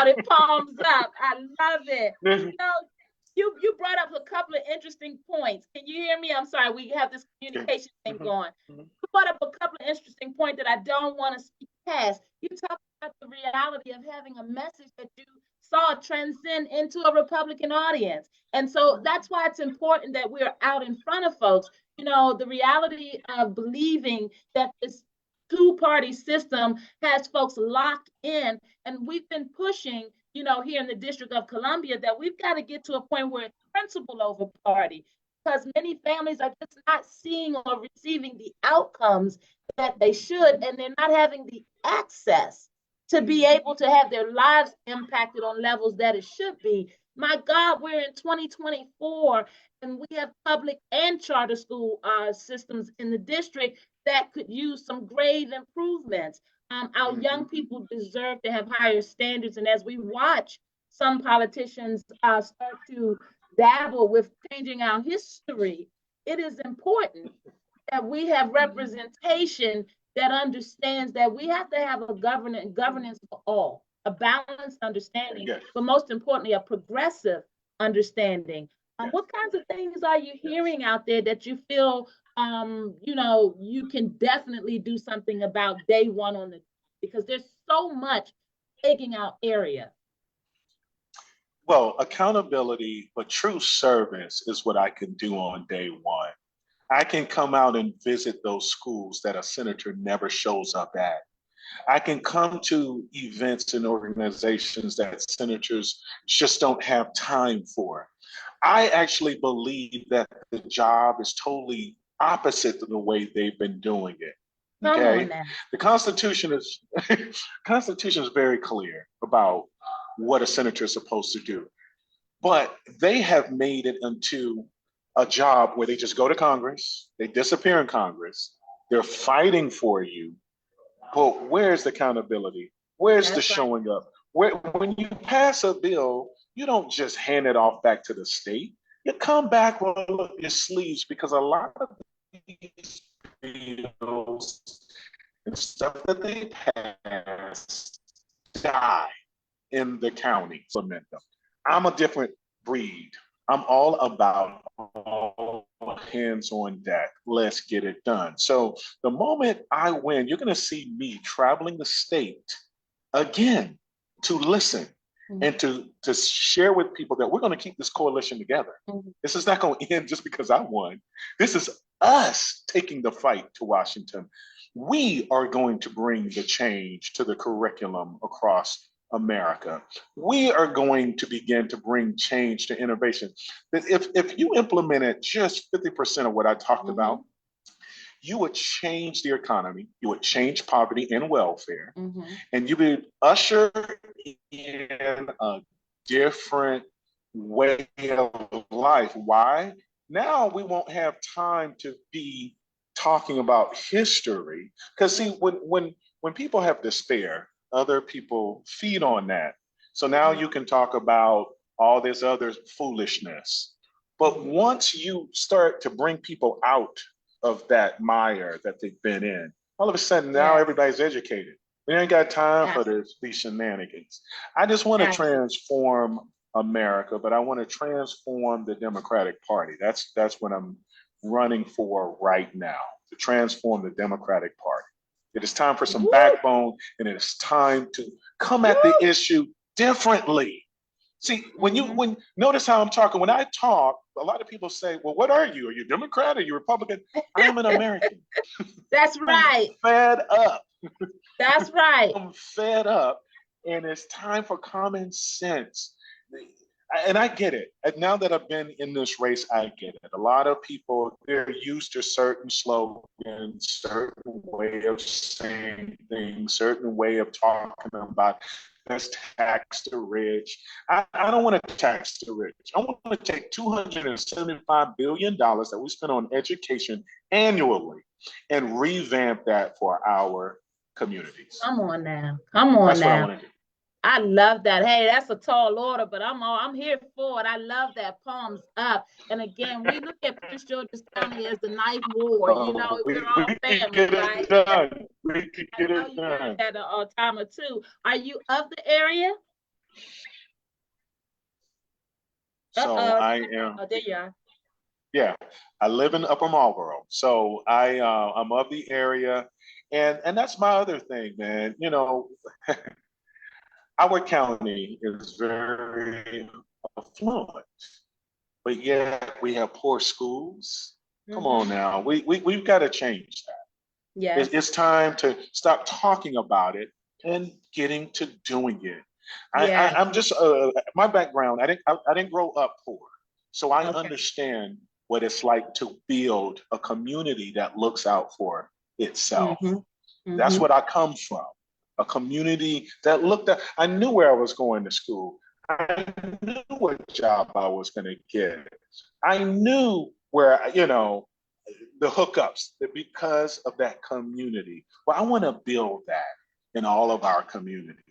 it. Palms up. I love it. You know, you brought up a couple of interesting points. Can you hear me? I'm sorry, we have this communication thing going. You brought up a couple of interesting points that I don't want to speak past. You talked about the reality of having a message that you saw transcend into a Republican audience. And so that's why it's important that we're out in front of folks. You know, the reality of believing that this two-party system has folks locked in, and we've been pushing, you know, here in the District of Columbia, that we've got to get to a point where it's principle over party, because many families are just not seeing or receiving the outcomes that they should, and they're not having the access to be able to have their lives impacted on levels that it should be. My God, we're in 2024, and we have public and charter school systems in the district that could use some grave improvements. Our young people deserve to have higher standards. And as we watch some politicians start to dabble with changing our history, it is important that we have representation that understands that we have to have a governance for all, a balanced understanding, but most importantly, a progressive understanding. What kinds of things are you hearing out there that you feel you know, you can definitely do something about day one on the, because there's so much taking out area? Well, accountability, but true service is what I can do on day one. I can come out and visit those schools that a senator never shows up at. I can come to events and organizations that senators just don't have time for. I actually believe that the job is totally opposite of the way they've been doing it. Okay, the Constitution is very clear about what a senator is supposed to do, but they have made it into a job where they just go to Congress, they disappear in Congress, they're fighting for you, but where's the accountability? Where's the showing up? When you pass a bill, you don't just hand it off back to the state. You come back, roll up your sleeves, because a lot of these bills and stuff that they pass die in the county. I'm a different breed. I'm all about all hands on deck. Let's get it done. So the moment I win, you're going to see me traveling the state again to listen and to share with people that we're going to keep this coalition together. This is not going to end just because I won. This is us taking the fight to Washington. We are going to bring the change to the curriculum across America. We are going to begin to bring change to innovation. If you implemented just 50% of what I talked about, you would change the economy, you would change poverty and welfare, and you would usher in a different way of life. Why? Now we won't have time to be talking about history. Because see, when people have despair, other people feed on that. So now you can talk about all this other foolishness. But once you start to bring people out of that mire that they've been in, all of a sudden now everybody's educated. We ain't got time for these shenanigans. I just want to transform America, but I want to transform the Democratic Party. That's what I'm running for right now, to transform the Democratic Party. It is time for some backbone, and it is time to come at the issue differently. See, when notice how I'm talking. When I talk, a lot of people say, "Well, what are you? Are you Democrat? Are you Republican?" I am an American. That's right. I'm fed up. That's right. I'm fed up, and it's time for common sense. And I get it. And now that I've been in this race, I get it. A lot of people, they're used to certain slogans, certain way of saying things, certain way of talking about let's tax the rich. I don't want to tax the rich. I want to take $275 billion that we spend on education annually and revamp that for our communities. Come on now. Come on. That's now. What I want to do. I love that. Hey, that's a tall order, but I'm here for it. I love that. Palms up. And again, we look at Prince George's County as the ninth ward. You know, we're all family, right? We can get it done. At a time or two. Are you of the area? So I am. Oh, there you are. Yeah, I live in Upper Marlboro, so I'm of the area, and that's my other thing, man. You know. Our county is very affluent, but yet we have poor schools. Come on now, we've got to change that. Yeah, it's time to stop talking about it and getting to doing it. I'm just my background. I didn't grow up poor, so I understand what it's like to build a community that looks out for itself. That's what I come from. A community that looked at, I knew where I was going to school. I knew what job I was going to get. I knew where, the hookups, because of that community. Well, I want to build that in all of our communities.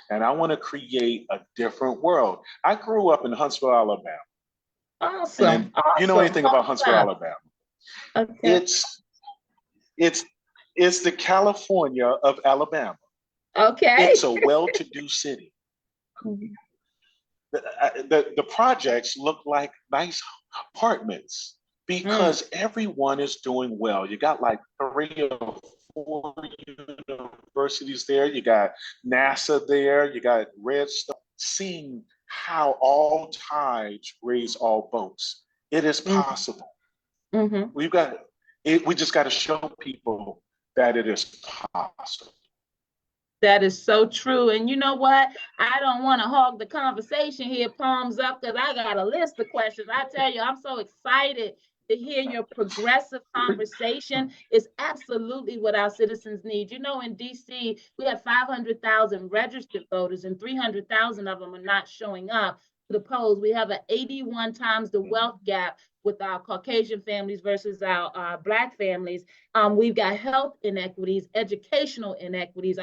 And I want to create a different world. I grew up in Huntsville, Alabama. Awesome. And you know anything about Huntsville, Alabama? Okay. It's the California of Alabama. Okay. It's a well-to-do city. The projects look like nice apartments because everyone is doing well. You got like 3 or 4 universities there. You got NASA there. You got Redstone. Seeing how all tides raise all boats. It is possible. We've got it. We just got to show people that it is possible. That is so true. And you know what? I don't want to hog the conversation here, palms up, because I got a list of questions. I tell you, I'm so excited to hear your progressive conversation. It's absolutely what our citizens need. You know, in DC, we have 500,000 registered voters and 300,000 of them are not showing up to the polls. We have an 81 times the wealth gap with our Caucasian families versus our Black families. We've got health inequities, educational inequities,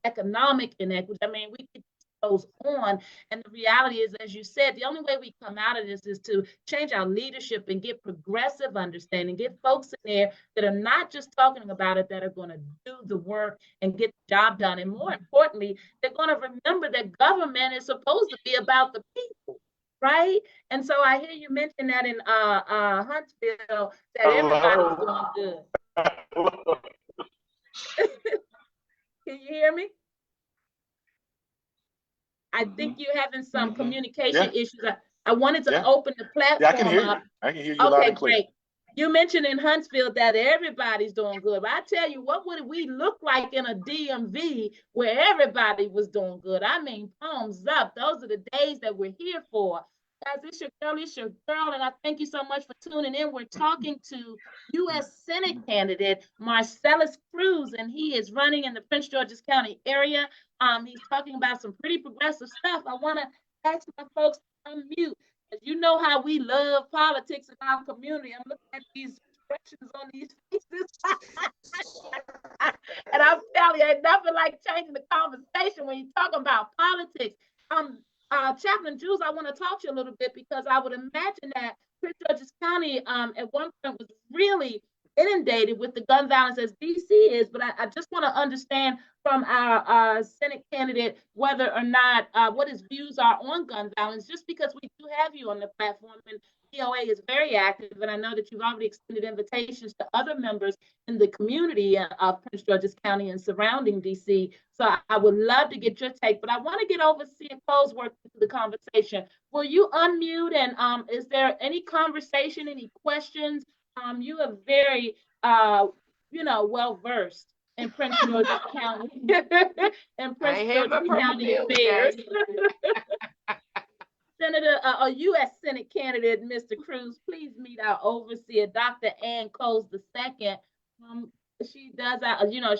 economic inequities. We could those on. And the reality is, as you said, the only way we come out of this is to change our leadership and get progressive understanding, get folks in there that are not just talking about it, that are going to do the work and get the job done. And more importantly, they're going to remember that government is supposed to be about the people. Right? And so I hear you mention that in Huntsville, that everybody's doing good. Can you hear me? I think you're having some communication issues. I wanted to open the platform I can hear up. You. I can hear you loud and clear. Great. You mentioned in Huntsville that everybody's doing good. But I tell you, what would we look like in a DMV where everybody was doing good? Palms up. Those are the days that we're here for. Guys, it's your girl, and I thank you so much for tuning in. We're talking to U.S. Senate candidate Marcellus Cruz, and he is running in the Prince George's County area. He's talking about some pretty progressive stuff. I want to ask my folks, unmute. As you know how we love politics in our community. I'm looking at these expressions on these faces. And I'm telling you, ain't nothing like changing the conversation when you're talking about politics. Chaplain Jules, I want to talk to you a little bit because I would imagine that Prince George's County at one point was really inundated with the gun violence as DC is, but I just want to understand from our Senate candidate whether or not what his views are on gun violence, just because we do have you on the platform and POA is very active, and I know that you've already extended invitations to other members in the community of Prince George's County and surrounding DC. So I would love to get your take, but I want to get Overseer Colesworth into the conversation. Will you unmute, and is there any conversation, any questions? You are very, well-versed in Prince George's County and Prince George's County affairs. Senator, a U.S. Senate candidate, Mr. Cruz, please meet our overseer, Dr. Ann Coles II. She does,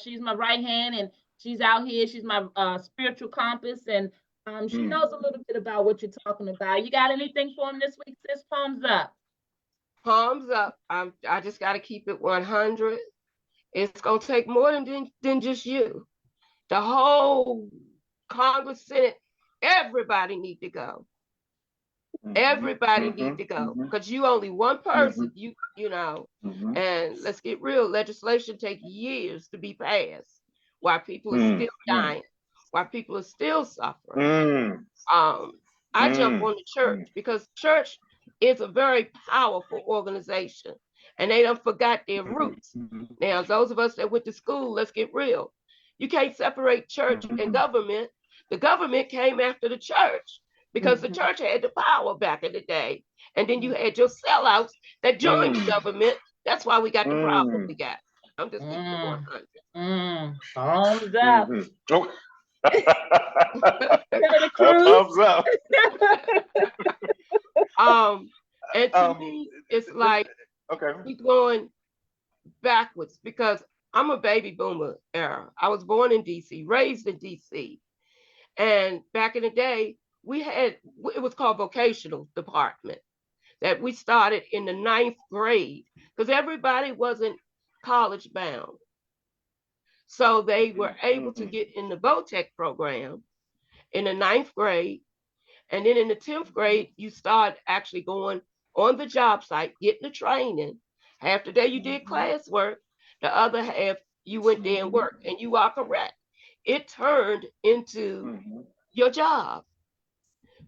she's my right hand, and she's out here. She's my spiritual compass, and she knows a little bit about what you're talking about. You got anything for him this week, sis? Palms up. Palms up. I just got to keep it 100. It's going to take more than just you. The whole Congress, Senate, everybody need to go. Everybody need to go because you only one person, you know, and let's get real, legislation take years to be passed while people are still dying, while people are still suffering. I jump on the church because church is a very powerful organization and they don't forgot their roots. Now, those of us that went to school, let's get real. You can't separate church and government. The government came after the church because the church had the power back in the day. And then you had your sellouts that joined the government. That's why we got the problem we got. I'm just keeping it 100. Thumbs up. Thumbs up. And to me, it's like we going backwards because I'm a baby boomer era. I was born in DC, raised in DC. And back in the day, we had, it was called vocational department that we started in the 9th grade because everybody wasn't college bound. So they were able to get in the VOTEC program in the 9th grade. And then in the 10th grade, you start actually going on the job site, getting the training. Half the day you did classwork, the other half you went there and worked. And you are correct. It turned into your job.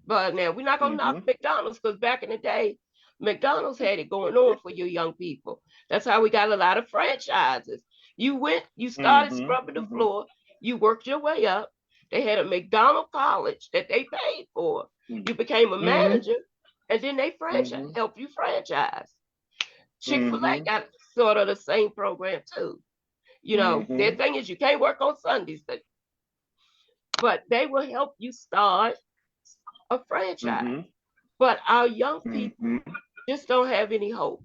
But now we're not going to knock McDonald's because back in the day, McDonald's had it going on for you young people. That's how we got a lot of franchises. You went, you started scrubbing the floor, you worked your way up. They had a McDonald's college that they paid for. You became a manager, and then they help you franchise. Chick-fil-A got sort of the same program too. You know, their thing is you can't work on Sundays, but they will help you start a franchise. But our young people just don't have any hope.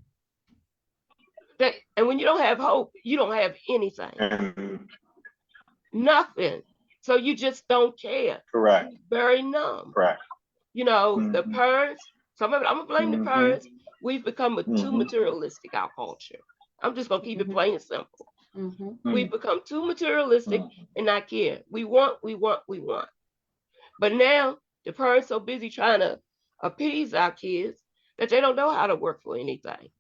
And when you don't have hope, you don't have anything. Nothing. So you just don't care. Correct. Very numb. Correct. You know, the parents, some of it, I'm gonna blame the parents. We've become too materialistic, our culture. I'm just gonna keep it plain and simple. We've become too materialistic and not care. We want. But now the parents so busy trying to appease our kids that they don't know how to work for anything.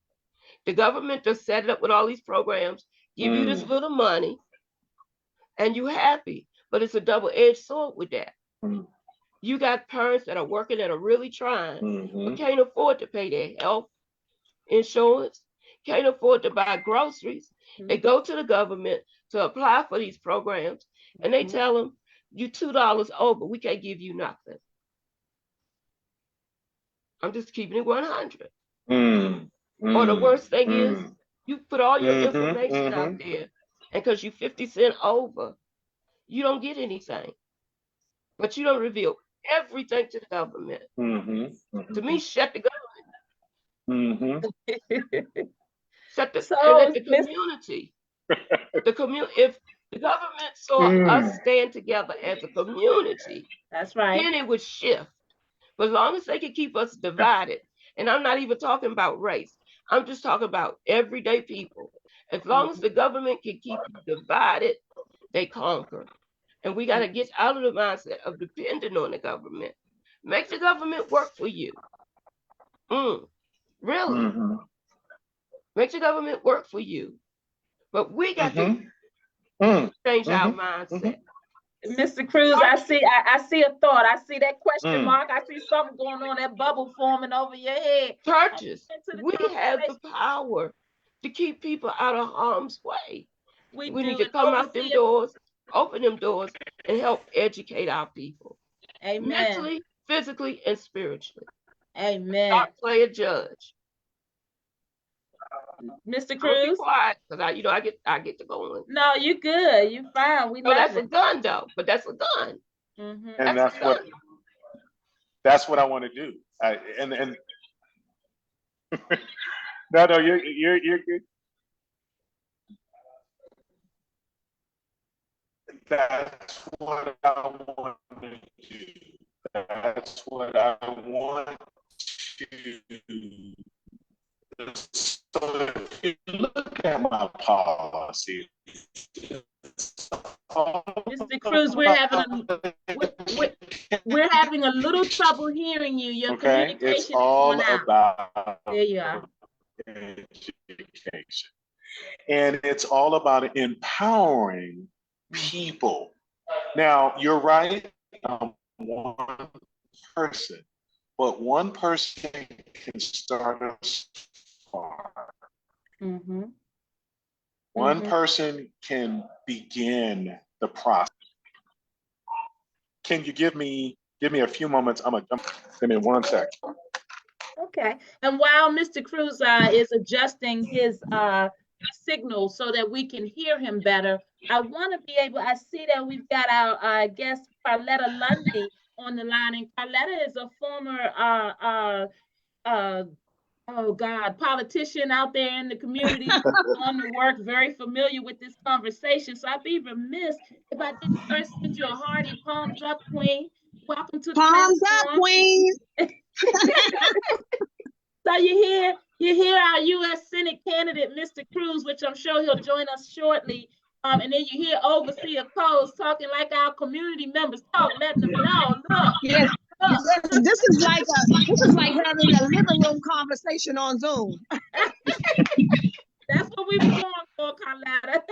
The government just set it up with all these programs, give you this little money, and you're happy. But it's a double-edged sword with that. You got parents that are working that are really trying, but can't afford to pay their health insurance, can't afford to buy groceries. They go to the government to apply for these programs, and they tell them, you $2 over, we can't give you nothing. I'm just keeping it 100. Or the worst thing is, you put all your information out there, and because you're 50 cents over, you don't get anything. But you don't reveal everything to the government. To me, shut the government. Shut the community. If the government saw us stand together as a community, that's right, then it would shift. But as long as they can keep us divided, and I'm not even talking about race, I'm just talking about everyday people. As long as the government can keep you divided, they conquer. And we got to get out of the mindset of depending on the government. Make the government work for you. Really? Make the government work for you. But we got to change our mindset. Mr. Cruz, I see a thought. I see that question mark. I see something going on, that bubble forming over your head. Churches, we have the power to keep people out of harm's way. We need to come out them doors, open them doors, and help educate our people. Amen. Mentally, physically, and spiritually. Amen. Not play a judge. Mr. Cruz, quiet, because I get to go on. No, you good. You fine. We love that's a gun though, but that's a gun. And that's what I want to do. No, you're good. That's what I want to do. That's what I want to do. So if you look at my policy, Mr. Cruz, we're having a little trouble hearing you. Your communication it's all is about there you are. Education. And it's all about empowering people. Now, you're right, one person, but one person can start us far. One person can begin the process. Can you give me a few moments? I'm gonna give me 1 second. Okay. And while Mr. Cruz is adjusting his signal so that we can hear him better, I want to be able, I see that we've got our guest Carletta Lundy on the line, and Carletta is a former politician out there in the community on the work, very familiar with this conversation. So I'd be remiss if I didn't first give you a hearty palms up, Queen. Welcome to the Palms up, Queen. So you hear our U.S. Senate candidate, Mr. Cruz, which I'm sure he'll join us shortly. And then you hear Overseer Coles talking like our community members talk, letting them know, look. Yes. This is like having a living room conversation on Zoom. That's what we were going for, Carletta.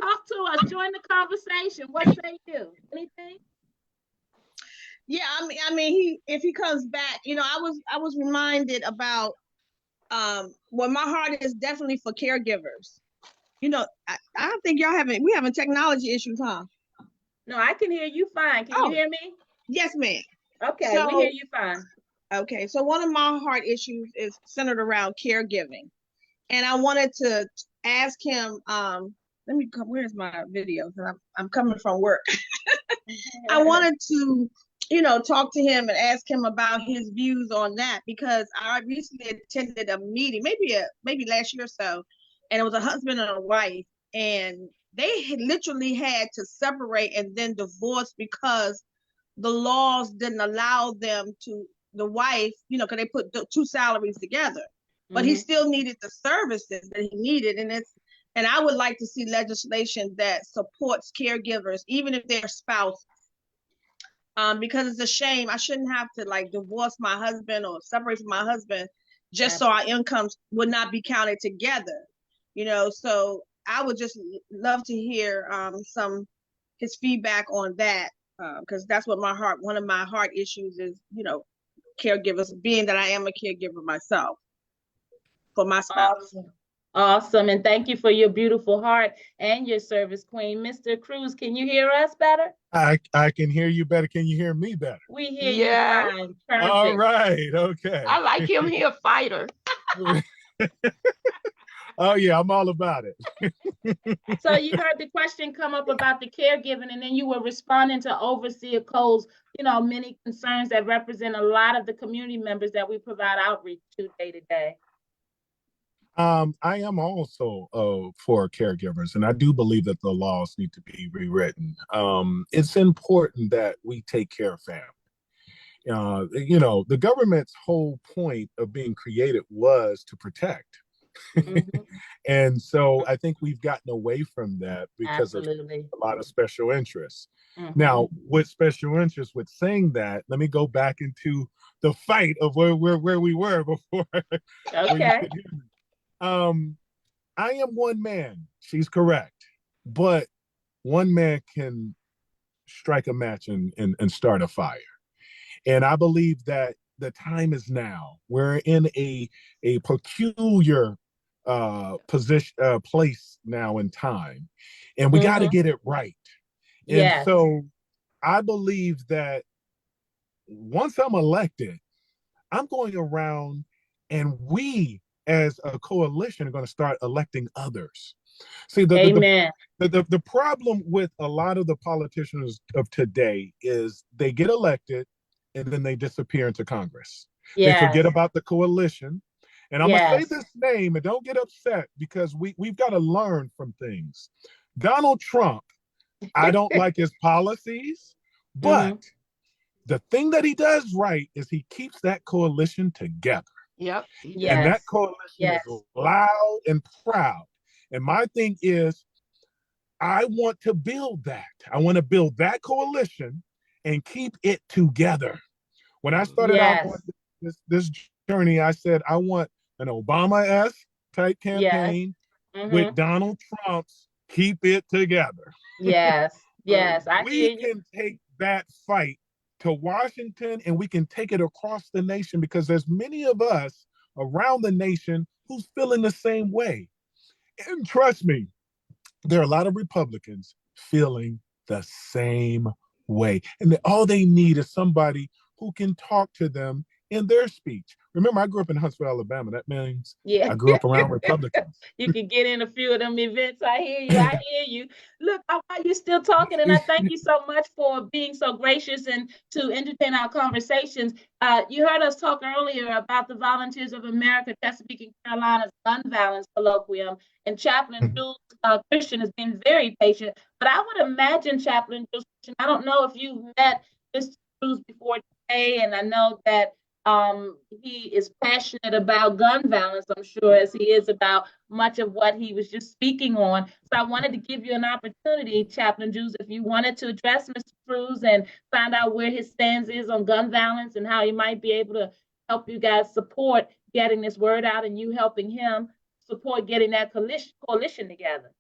Talk to us, join the conversation. What say you? Anything? Yeah, I mean, if he comes back, I was reminded about well, my heart is definitely for caregivers. I think we having technology issues, huh? No, I can hear you fine. Can you hear me? Yes, ma'am. Okay, we hear you fine. Okay, so one of my heart issues is centered around caregiving. And I wanted to ask him, let me come, where's my video? Because I'm coming from work. I wanted to, talk to him and ask him about his views on that, because I recently attended a meeting, maybe last year or so, and it was a husband and a wife, and they had literally had to separate and then divorce because the laws didn't allow them to, the wife, because they put the two salaries together, but he still needed the services that he needed. And I would like to see legislation that supports caregivers, even if they're spouses, because it's a shame. I shouldn't have to divorce my husband or separate from my husband just so our incomes would not be counted together, so I would just love to hear his feedback on that, because that's what one of my heart issues is, caregivers, being that I am a caregiver myself for my spouse. Awesome. And thank you for your beautiful heart and your service, Queen. Mr. Cruz, can you hear us better? I can hear you better. Can you hear me better? We hear you fine. Perfect. All right. Okay. I like him. He a fighter. Oh yeah, I'm all about it. So you heard the question come up about the caregiving, and then you were responding to Overseer Cole's, many concerns that represent a lot of the community members that we provide outreach to day to day. I am also for caregivers, and I do believe that the laws need to be rewritten. It's important that we take care of family. The government's whole point of being created was to protect. Mm-hmm. And so I think we've gotten away from that because Absolutely. Of a lot of special interests. Mm-hmm. Now, with special interests, with saying that, let me go back into the fight of where we were before. Okay. I am one man. She's correct. But one man can strike a match and start a fire. And I believe that the time is now. We're in a peculiar place now in time, and we got to get it right. Yes. And so I believe that once I'm elected, I'm going around, and we as a coalition are going to start electing others. See, the problem with a lot of the politicians of today is they get elected and then they disappear into Congress. Yes. They forget about the coalition. And I'm going to say this name, and don't get upset, because we've got to learn from things. Donald Trump, I don't like his policies, but the thing that he does right is he keeps that coalition together. Yep. Yes. And that coalition is loud and proud. And my thing is, I want to build that. I want to build that coalition and keep it together. When I started out on this journey, I said, I want an Obama-esque type campaign with Donald Trump's keep it together. Yes, yes. We can take that fight to Washington, and we can take it across the nation, because there's many of us around the nation who's feeling the same way. And trust me, there are a lot of Republicans feeling the same way. And all they need is somebody who can talk to them in their speech. Remember, I grew up in Huntsville, Alabama. That means I grew up around Republicans. You can get in a few of them events. I hear you. Look, while you're still talking, and I thank you so much for being so gracious and to entertain our conversations. You heard us talk earlier about the Volunteers of America, Chesapeake and Carolina's gun violence colloquium, and Chaplain Jules Christian has been very patient. But I would imagine, Chaplain Jules Christian, I don't know if you've met Mr. Cruz before today, and I know that he is passionate about gun violence, I'm sure, as he is about much of what he was just speaking on. So I wanted to give you an opportunity, Chaplain Jules, if you wanted to address Mr. Cruz and find out where his stance is on gun violence and how he might be able to help you guys support getting this word out, and you helping him support getting that coalition together.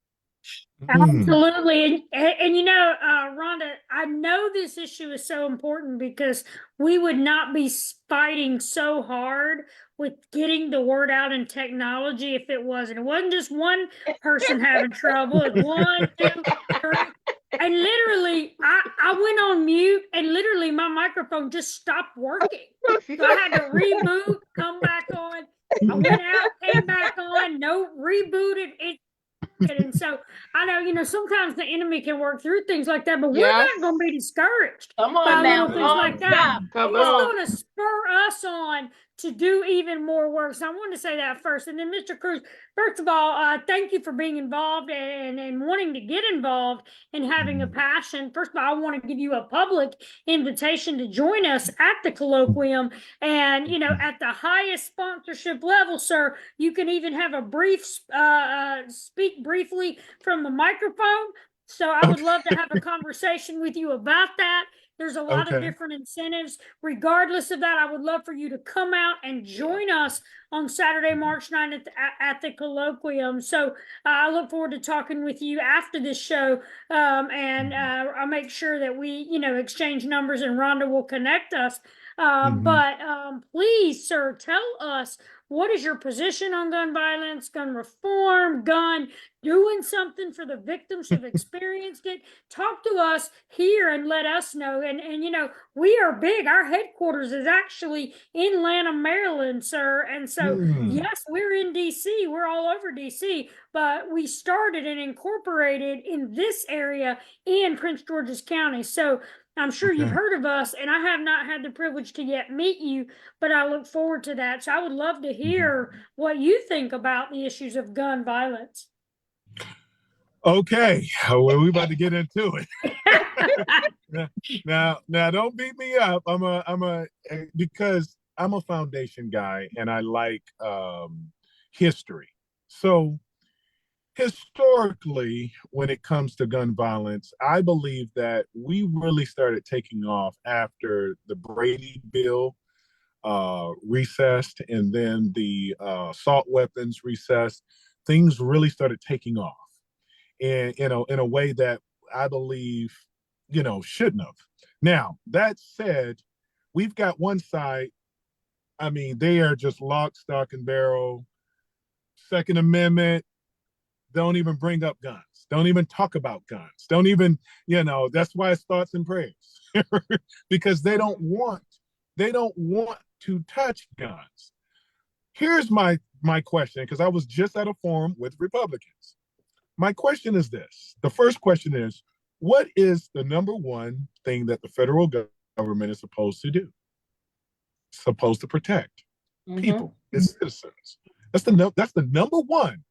Absolutely. And Rhonda, I know this issue is so important, because we would not be fighting so hard with getting the word out in technology if it wasn't. It wasn't just one person having trouble. It's 1, 2, 3. And literally, I went on mute, and literally my microphone just stopped working. So I had to reboot, come back on. I went out, came back on, rebooted it. And so I know, sometimes the enemy can work through things like that, but we're not going to be discouraged. Come on now, things like that. It's going to spur us on to do even more work. So I wanted to say that first. And then, Mr. Cruz, first of all, thank you for being involved and wanting to get involved and having a passion. First of all, I want to give you a public invitation to join us at the colloquium. And, at the highest sponsorship level, sir, you can even have a brief speak briefly from the microphone. So I would love to have a conversation with you about that. There's a lot of different incentives. Regardless of that, I would love for you to come out and join us on Saturday, March 9th at the colloquium. So I look forward to talking with you after this show. And I'll make sure that we, exchange numbers, and Rhonda will connect us. But please, sir, tell us, what is your position on gun violence, gun reform, doing something for the victims who've experienced it? Talk to us here and let us know. And we are big. Our headquarters is actually in Lanham, Maryland, sir. And so, yes, we're in DC. We're all over DC. But we started and incorporated in this area in Prince George's County. So I'm sure you've heard of us, and I have not had the privilege to yet meet you, but I look forward to that. So I would love to hear what you think about the issues of gun violence. Okay, well, we're about to get into it. Now, don't beat me up. Because I'm a foundation guy and I like history. So historically, when it comes to gun violence, I believe that we really started taking off after the Brady Bill recessed, and then the assault weapons recessed. Things really started taking off, and in a way that I believe shouldn't have. Now that said, we've got one side. I mean, they are just lock, stock, and barrel. Second Amendment. Don't even bring up guns. Don't even talk about guns. Don't even, that's why it's thoughts and prayers. Because they don't want to touch guns. Here's my question, because I was just at a forum with Republicans. My question is this. The first question is, what is the number one thing that the federal government is supposed to do? Supposed to protect people, its citizens. That's the number one.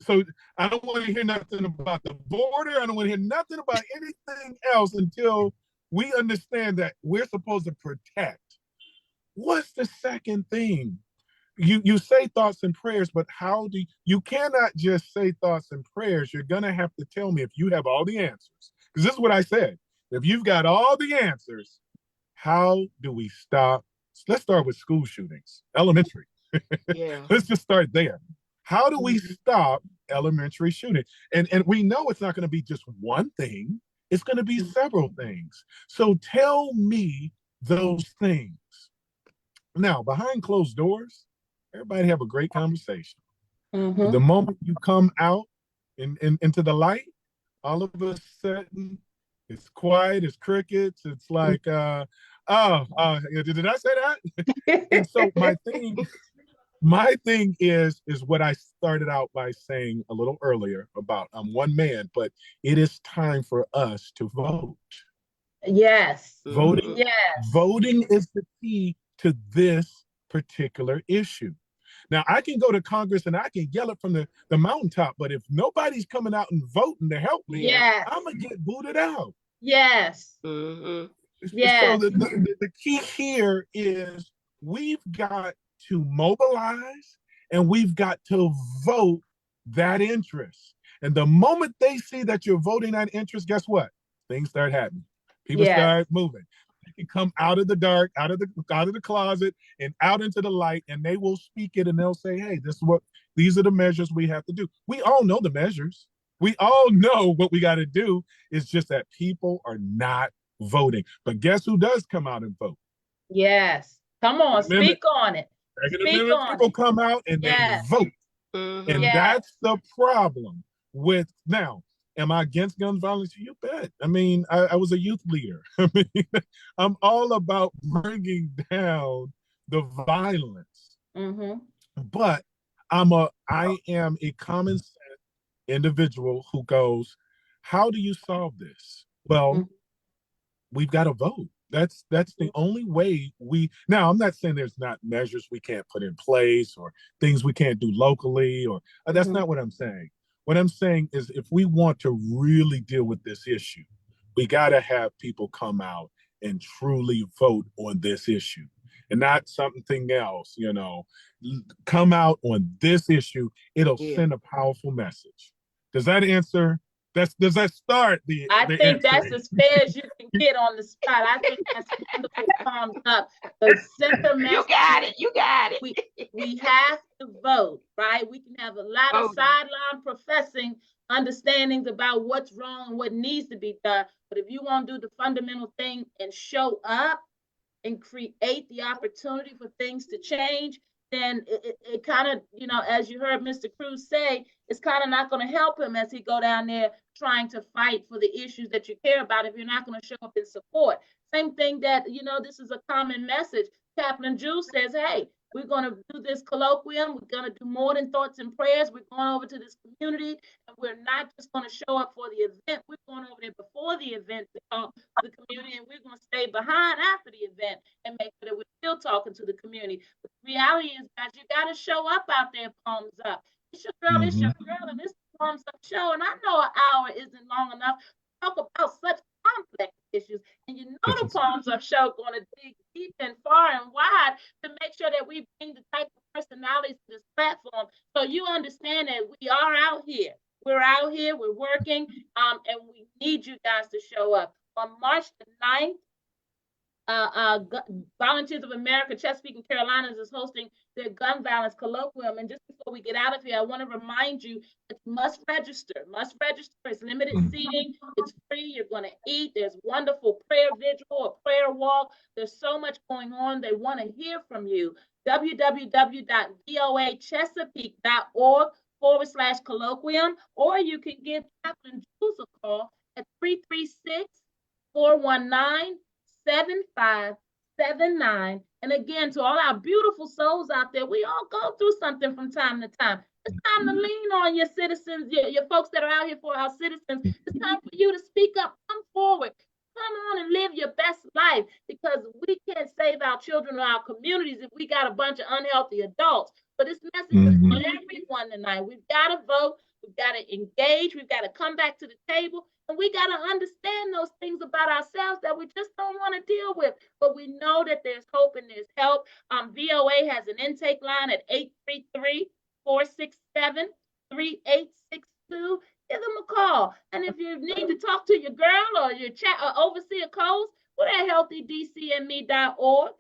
So I don't want to hear nothing about the border. I don't want to hear nothing about anything else until we understand that we're supposed to protect. What's the second thing? You say thoughts and prayers, but you cannot just say thoughts and prayers. You're going to have to tell me if you have all the answers. Because this is what I said. If you've got all the answers, how do we stop? Let's start with school shootings, elementary. Yeah. Let's just start there. How do we stop elementary shooting? And we know it's not going to be just one thing. It's going to be several things. So tell me those things. Now, behind closed doors, everybody have a great conversation. The moment you come out into the light, all of a sudden, it's quiet, it's crickets. It's like, did I say that? And so my thing is what I started out by saying a little earlier about I'm one man, but it is time for us to vote. Yes. Voting, yes. Voting is the key to this particular issue. Now, I can go to Congress and I can yell it from the mountaintop, but if nobody's coming out and voting to help me, I'm going to get booted out. Yes. Yes. So the key here is we've got to mobilize and we've got to vote that interest. And the moment they see that you're voting that interest, guess what? Things start happening. People start moving. They can come out of the dark, out of the closet, and out into the light, and they will speak it, and they'll say, "Hey, these are the measures we have to do." We all know the measures. We all know what we got to do. It's just that people are not voting. But guess who does come out and vote? Yes. Come on, speak on it. People come out and they vote. And that's the problem with now. Am I against gun violence? You bet. I mean, I was a youth leader. I mean, I'm all about bringing down the violence. But I am a common sense individual who goes, how do you solve this? Well, we've got to vote. That's the only way now, I'm not saying there's not measures we can't put in place or things we can't do locally, or that's not what I'm saying. What I'm saying is if we want to really deal with this issue, we got to have people come out and truly vote on this issue and not something else, come out on this issue. It'll send a powerful message. Does that answer? Does that start the I think answer? That's as fair as you can get on the spot. I think that's wonderful. Thumbs up. The center message. You got it. We have to vote, right? We can have a lot of sideline professing understandings about what's wrong and what needs to be done. But if you want to do the fundamental thing and show up and create the opportunity for things to change, then it kind of, as you heard Mr. Cruz say, it's kind of not going to help him as he go down there trying to fight for the issues that you care about if you're not going to show up in support. Same thing that, this is a common message. Chaplain Jules says, hey, we're going to do this colloquium. We're going to do more than thoughts and prayers. We're going over to this community, and we're not just going to show up for the event. We're going over there before the event to talk to the community, and we're going to stay behind after the event and make sure that we're still talking to the community. But the reality is, guys, you got to show up out there, palms up. It's your girl, it's your girl, and this is Palms Up show. And I know an hour isn't long enough to talk about such complex issues. And you know the Palms Up Show going to dig deep and far and wide to make sure that we bring the type of personalities to this platform. So you understand that we are out here. We're out here, we're working, and we need you guys to show up. On March the 9th, Volunteers of America, Chesapeake and Carolinas is hosting their gun violence colloquium. And just before we get out of here, I want to remind you that you must register. It's limited seating. It's free. You're going to eat. There's wonderful prayer vigil, a prayer walk. There's so much going on. They want to hear from you. www.voachesapeake.org/colloquium, or you can give Chaplain Jules a call at 336-419-7579. And again, to all our beautiful souls out there, we all go through something from time to time. It's time to lean on your citizens, your folks that are out here for our citizens. It's time for you to speak up, come forward, come on and live your best life, because we can't save our children or our communities if we got a bunch of unhealthy adults. So this message is for everyone tonight. We've got to vote. We've got to engage. We've got to come back to the table. And we got to understand those things about ourselves that we just don't want to deal with. But we know that there's hope and there's help. VOA has an intake line at 833-467-3862. Give them a call. And if you need to talk to your girl or your overseer Coles, we're at healthydcme.org,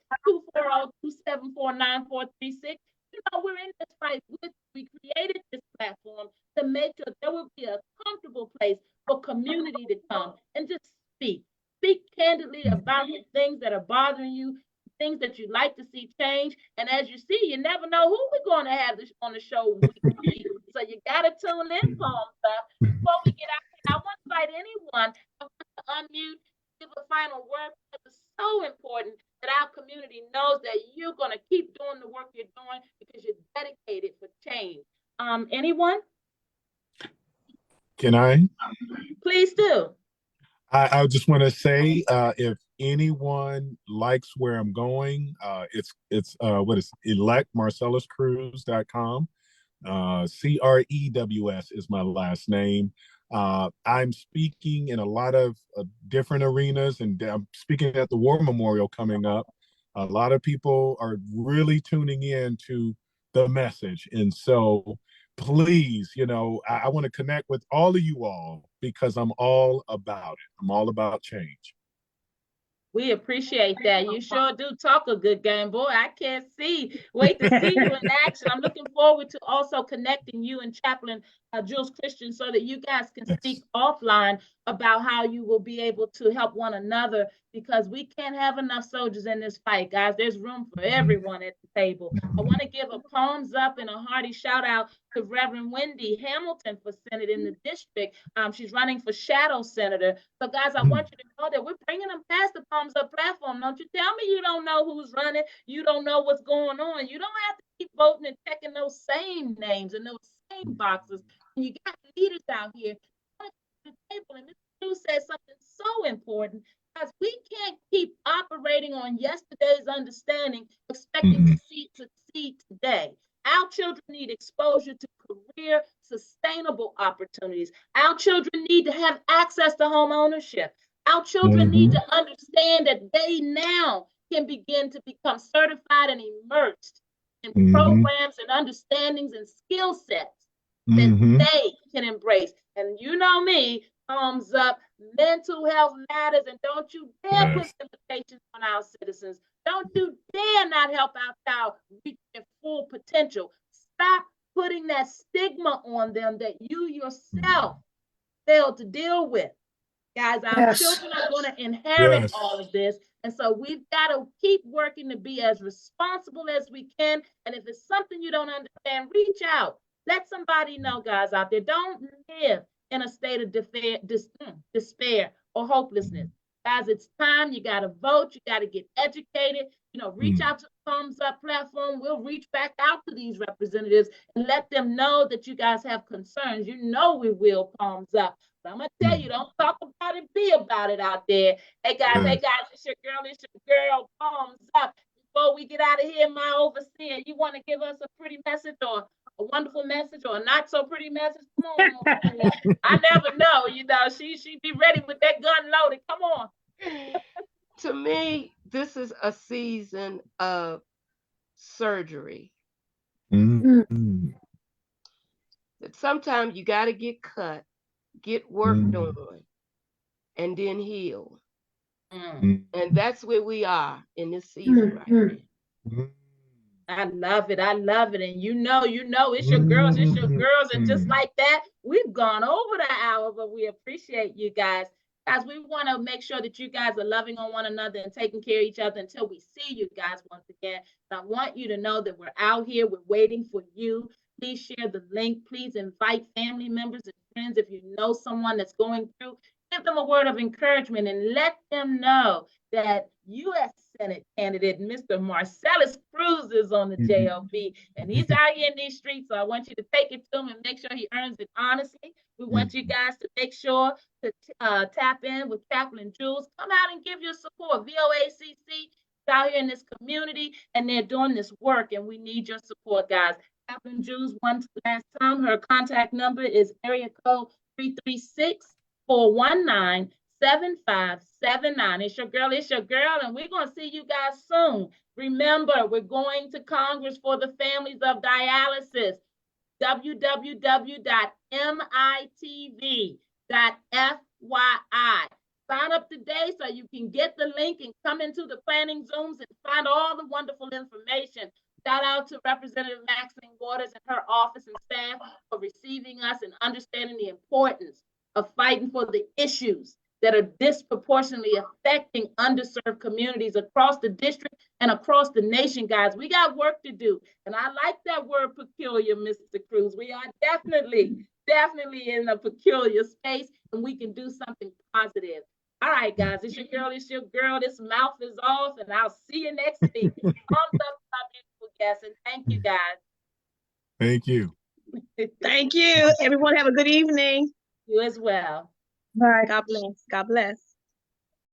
240-274-9436. You know, we're in this fight with. We created this platform to make sure there will be a comfortable place for community to come and just speak. Speak candidly about the things that are bothering you, things that you'd like to see change. And as you see, you never know who we're going to have on the show weekly. So you got to tune in, Palms Up. Before we get out here, I want to invite anyone to unmute, give a final word, because it's so important that our community knows that you're going to keep doing the work you're doing because you're dedicated for change. Anyone? Can I? Please do. I just want to say, if anyone likes where I'm going, it's electmarcelluscruz.com. CREWS is my last name. I'm speaking in a lot of different arenas, and I'm speaking at the War Memorial coming up. A lot of people are really tuning in to the message. And so please, I want to connect with all of you all, because I'm all about it. I'm all about change. We appreciate that. You sure do talk a good game, boy. I can't wait to see you in action. I'm looking forward to also connecting you and Chaplain Jules Christian so that you guys can speak offline about how you will be able to help one another, because we can't have enough soldiers in this fight, guys. There's room for everyone at the table. I want to give a palms up and a hearty shout out to Reverend Wendy Hamilton for Senate in the district. She's running for shadow senator. So guys, I want you to know that we're bringing them past the Palms Up platform. Don't you tell me you don't know who's running. You don't know what's going on. You don't have to keep voting and checking those same names and those same boxes. And you got leaders out here at the table. And Mr. Drew said something so important, because we can't keep operating on yesterday's understanding, expecting to succeed today. Our children need exposure to career, sustainable opportunities. Our children need to have access to home ownership. Our children need to understand that they now can begin to become certified and immersed in programs and understandings and skill sets that they can embrace. And you know me, Palms Up, mental health matters, and don't you dare put limitations on our citizens. Don't you dare not help our child reach their full potential. Stop putting that stigma on them that you yourself failed to deal with. Guys, our children are going to inherit all of this. And so we've got to keep working to be as responsible as we can. And if it's something you don't understand, reach out. Let somebody know, guys, out there. Don't live in a state of despair or hopelessness. Guys, it's time. You got to vote. You got to get educated. Reach out to the Palms Up platform. We'll reach back out to these representatives and let them know that you guys have concerns. You know we will, Palms Up. But I'm going to tell you, don't talk about it, be about it out there. Hey, guys, it's your girl, Palms Up. Before we get out of here, my overseer, you want to give us a pretty message or a wonderful message or a not so pretty message? Come on. I never know. You know, she be ready with that gun loaded. Come on. To me, this is a season of surgery. Mm-hmm. Sometimes you got to get cut, get worked on, and then heal. And that's where we are in this season right now. I love it. I love it. And you know, it's your girls. It's your girls. And just like that, we've gone over the hour, but we appreciate you guys. Guys, we want to make sure that you guys are loving on one another and taking care of each other until we see you guys once again. And I want you to know that we're out here. We're waiting for you. Please share the link. Please invite family members and friends. If you know someone that's going through, give them a word of encouragement and let them know that U.S. Senate candidate Mr. Marcellus Cruz is on the job, and he's out here in these streets. So I want you to take it to him and make sure he earns it honestly. We want you guys to make sure to tap in with Chaplain Jules. Come out and give your support. VOACC is out here in this community, and they're doing this work, and we need your support, guys. Chaplain Jules, one last time, her contact number is area code 336-419-7579. It's your girl, and we're going to see you guys soon. Remember, we're going to Congress for the families of dialysis. www.mitv.fyi. Sign up today so you can get the link and come into the planning Zooms and find all the wonderful information. Shout out to Representative Maxine Waters and her office and staff for receiving us and understanding the importance of fighting for the issues that are disproportionately affecting underserved communities across the district and across the nation, guys. We got work to do. And I like that word peculiar, Mr. Cruz. We are definitely in a peculiar space, and we can do something positive. All right, guys, it's your girl. This mouth is off, and I'll see you next week. Thumbs up to my beautiful guests, and thank you, guys. Thank you. Thank you. Everyone have a good evening. You as well. Bye. God bless. God bless.